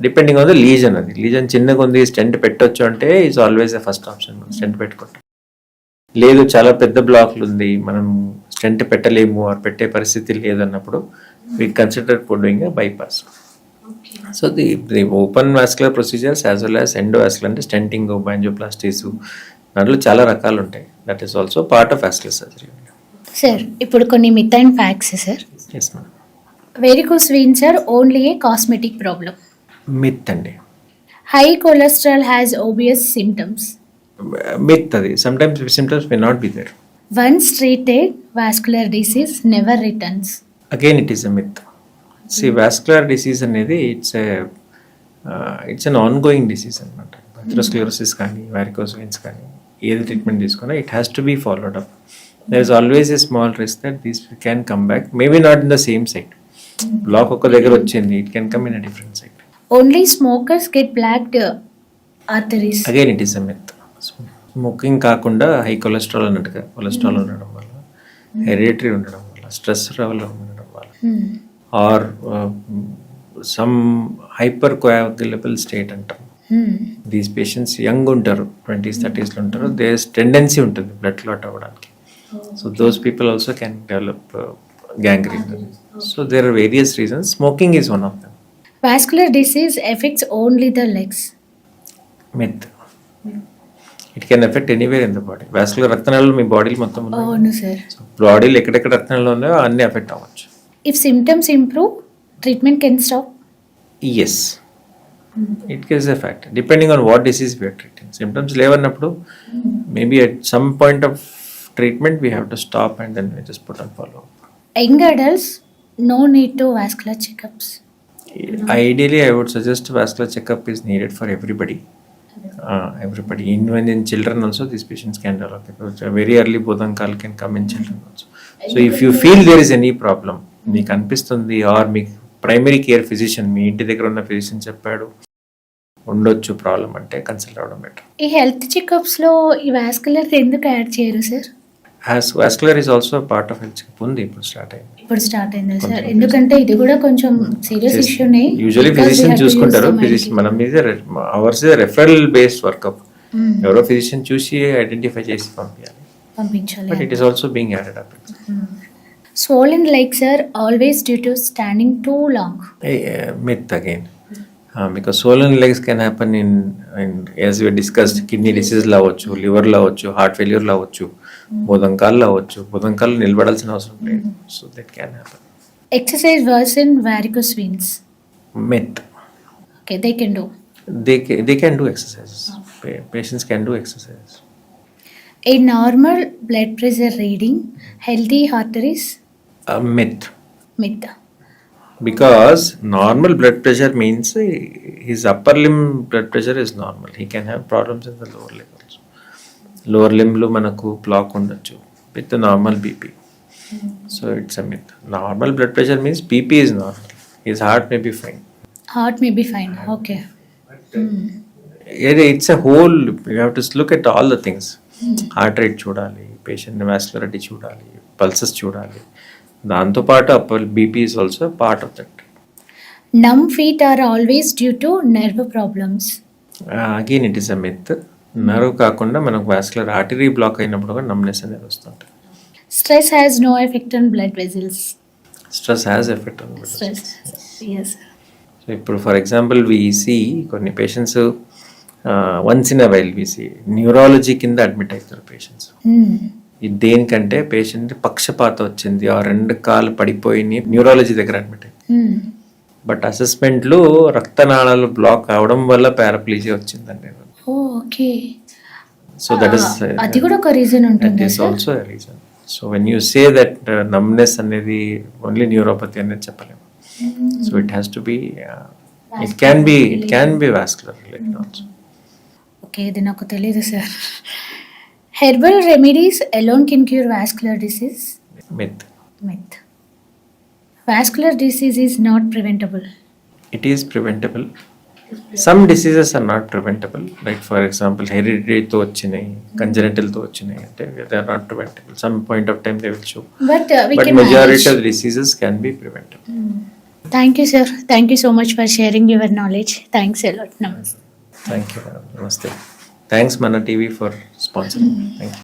డిపెండింగ్ ఆన్ ద లీజన్, అది లీజన్ చిన్నగా ఉంది స్టెంట్ పెట్టొచ్చు అంటే is always the first option, stent పెట్టుకుంటాం. లేదు చాలా పెద్ద బ్లాక్లు ఉంది, మనం స్టెంట్ పెట్టలేము, పెట్టే పరిస్థితి లేదన్నప్పుడు we consider for doing a bypass. So the open vascular procedures as well as endovascular అంటే స్టెంటింగ్, యాంజియోప్లాస్టీస్, దాంట్లో చాలా రకాలు ఉంటాయి. That is also part of vascular surgery. Sir ఇప్పుడు కొన్ని myth and facts sir. Yes ma'am. Varicose veins are only a cosmetic problem. Myth అండి. High cholesterol has obvious symptoms. Myth అది. Sometimes symptoms may not be there. Once treated vascular disease never returns. Again it is a myth. See, vascular disease అనేది it's an ongoing disease అన్నమాట. Atherosclerosis కానీ, varicose veins కానీ, ఏది treatment తీసుకున్నా it has to be followed up. There is always a small risk that these can come back, maybe not in the same site. Block ఒక దగ్గర వచ్చింది, it can come in a different site. Only smokers get blacked arteries. Again it is a myth. Smoking కాకుండా high cholesterol అన్నట్టుగా, cholesterol ఉండడం వల్ల, hereditary ఉండడం వల్ల, stress level ఉండడం వల్ల, ఆర్ సమ్ హైపర్ కోయాగులబుల్ స్టేట్ అంటాం. దీస్ పేషెంట్స్ యంగ్ ఉంటారు, 20s 30s ఉంటారు, దేర్ టెండెన్సీ ఉంటుంది బ్లడ్ క్లాట్ అవ్వడానికి. So those people also can develop gangrene. So there are various reasons. Smoking is one of them. Vascular disease affects only the legs. Myth. It can affect anywhere in the body. Vascular రక్తనాళాలు మీ బాడీలో మొత్తం ఉన్నాయి. అవును sir. So బాడీలో ఎక్కడెక్కడ రక్తనాళాలు ఉన్నాయో అన్నీ ఎఫెక్ట్ అవ్వచ్చు. If symptoms improve, treatment can stop. Yes. It is a fact. Depending on what disease we are treating. Symptoms లేవన్నప్పుడు maybe at some point of treatment we have to stop and then we just put on follow up. Young adults, no need to vascular checkups. Ideally, I would suggest vascular checkup is needed for everybody. Everybody. Even in children also, these patients can develop. Very early bodhankal can come in children also. So if you feel there is any problem, మీకు అనిపిస్తుంది or మీ primary care physician, మీ ఇంటి దగ్గర ఉన్న physician చెప్పాడు ఉండొచ్చు problem అంటే కన్సల్ట్ అవ్వడం బెటర్. ఈ హెల్త్ చెకప్స్ లో ఈ వాస్కులర్ ఎందుకు యాడ్ చేయరు sir? Vascular is also a part of health checkup ఉంది ఇప్పుడు స్టార్ట్ అయింది. ఇప్పుడు స్టార్ట్ అయిందా సార్? ఎందుకంటే ఇది కూడా కొంచెం సీరియస్ ఇష్యూనే. యూజువల్లీ ఫిజిషియన్ చూసుకుంటారు. ఫిజిషియన్ మనం మీద అవర్స్ రెఫరల్ బేస్డ్ వర్కప్, ఎవరో ఫిజిషియన్ చూసి ఐడెంటిఫై చేసి పంపించాలి. But it is also being added up. Swollen legs are always due to standing too long. Myth again. Because swollen legs can happen in as we discussed, kidney disease లో అవ్వచ్చు, liver లో అవ్వచ్చు, heart failure లో అవ్వచ్చు, బోధంకాల్లో అవ్వచ్చు. బోధంకాల్లో నిలబడాల్సిన అవసరం లేదు. So that can happen. Exercise worsen varicose veins. Myth. Okay, they can do. They can do exercises. Patients can do exercises. A normal blood pressure reading, healthy arteries. Myth. Myth. Because normal blood pressure means his upper limb blood pressure is normal. He can have problems in the lower limb also. Lower limb lo manaku block ఉండొచ్చు with the normal BP. So it's a myth. Normal blood pressure means BP is normal. His heart may be fine. Heart may be fine. Okay. It's a whole, you have to look at all the things. Heart rate చూడాలి, patient vascularity చూడాలి, pulses చూడాలి. దాంతోపాటు upper BP is also part of that. Numb feet are always due to nerve problems. Again it is a myth. Nerve కాకుండా మనకు vascular artery black అయినప్పుడు కూడా numbness అనేది వస్తుంటుంది. Stress has no effect on blood vessels. Stress has effect on blood vessels. Yes. So ఇప్పుడు for example we see కొన్ని patients once in a while we see neurology కింద admit అవుతారు patients. ఇది దేనికంటే పేషెంట్ పక్షపాతం వచ్చింది, ఆ 2 కాళ్ళు పడిపోయి న్యూరాలజీ దగ్గర అడ్మిట్ అయింది. బట్ అసెస్మెంట్లో రక్తనాళాలు బ్లాక్ అవడం వల్ల పారాప్లీజియా వచ్చిందండి. ఓకే. సో దట్ ఇస్ అది కూడా ఒక రీజన్ ఉంటుంది. That is also a reason. So when you say that numbness అనేది ఓన్లీ న్యూరోపతి అనేది చెప్పలేము. So it has to be, it can be vascular related also. Okay, ఇది నాకు తెలియదు sir. Herbal remedies alone can cure vascular disease. Myth. Vascular disease is not preventable. It is preventable. Some diseases are not preventable. Like for example, hereditary తో వచ్చినాయి, congenital తో వచ్చినాయి అంటే they are not preventable. Some point of time they will show. But majority of the diseases can be preventable. Thank you, sir. Thank you so much for sharing your knowledge. Thanks a lot. Namaste. Thank you. Namaste. Thanks ManamTV for sponsoring. Thank you.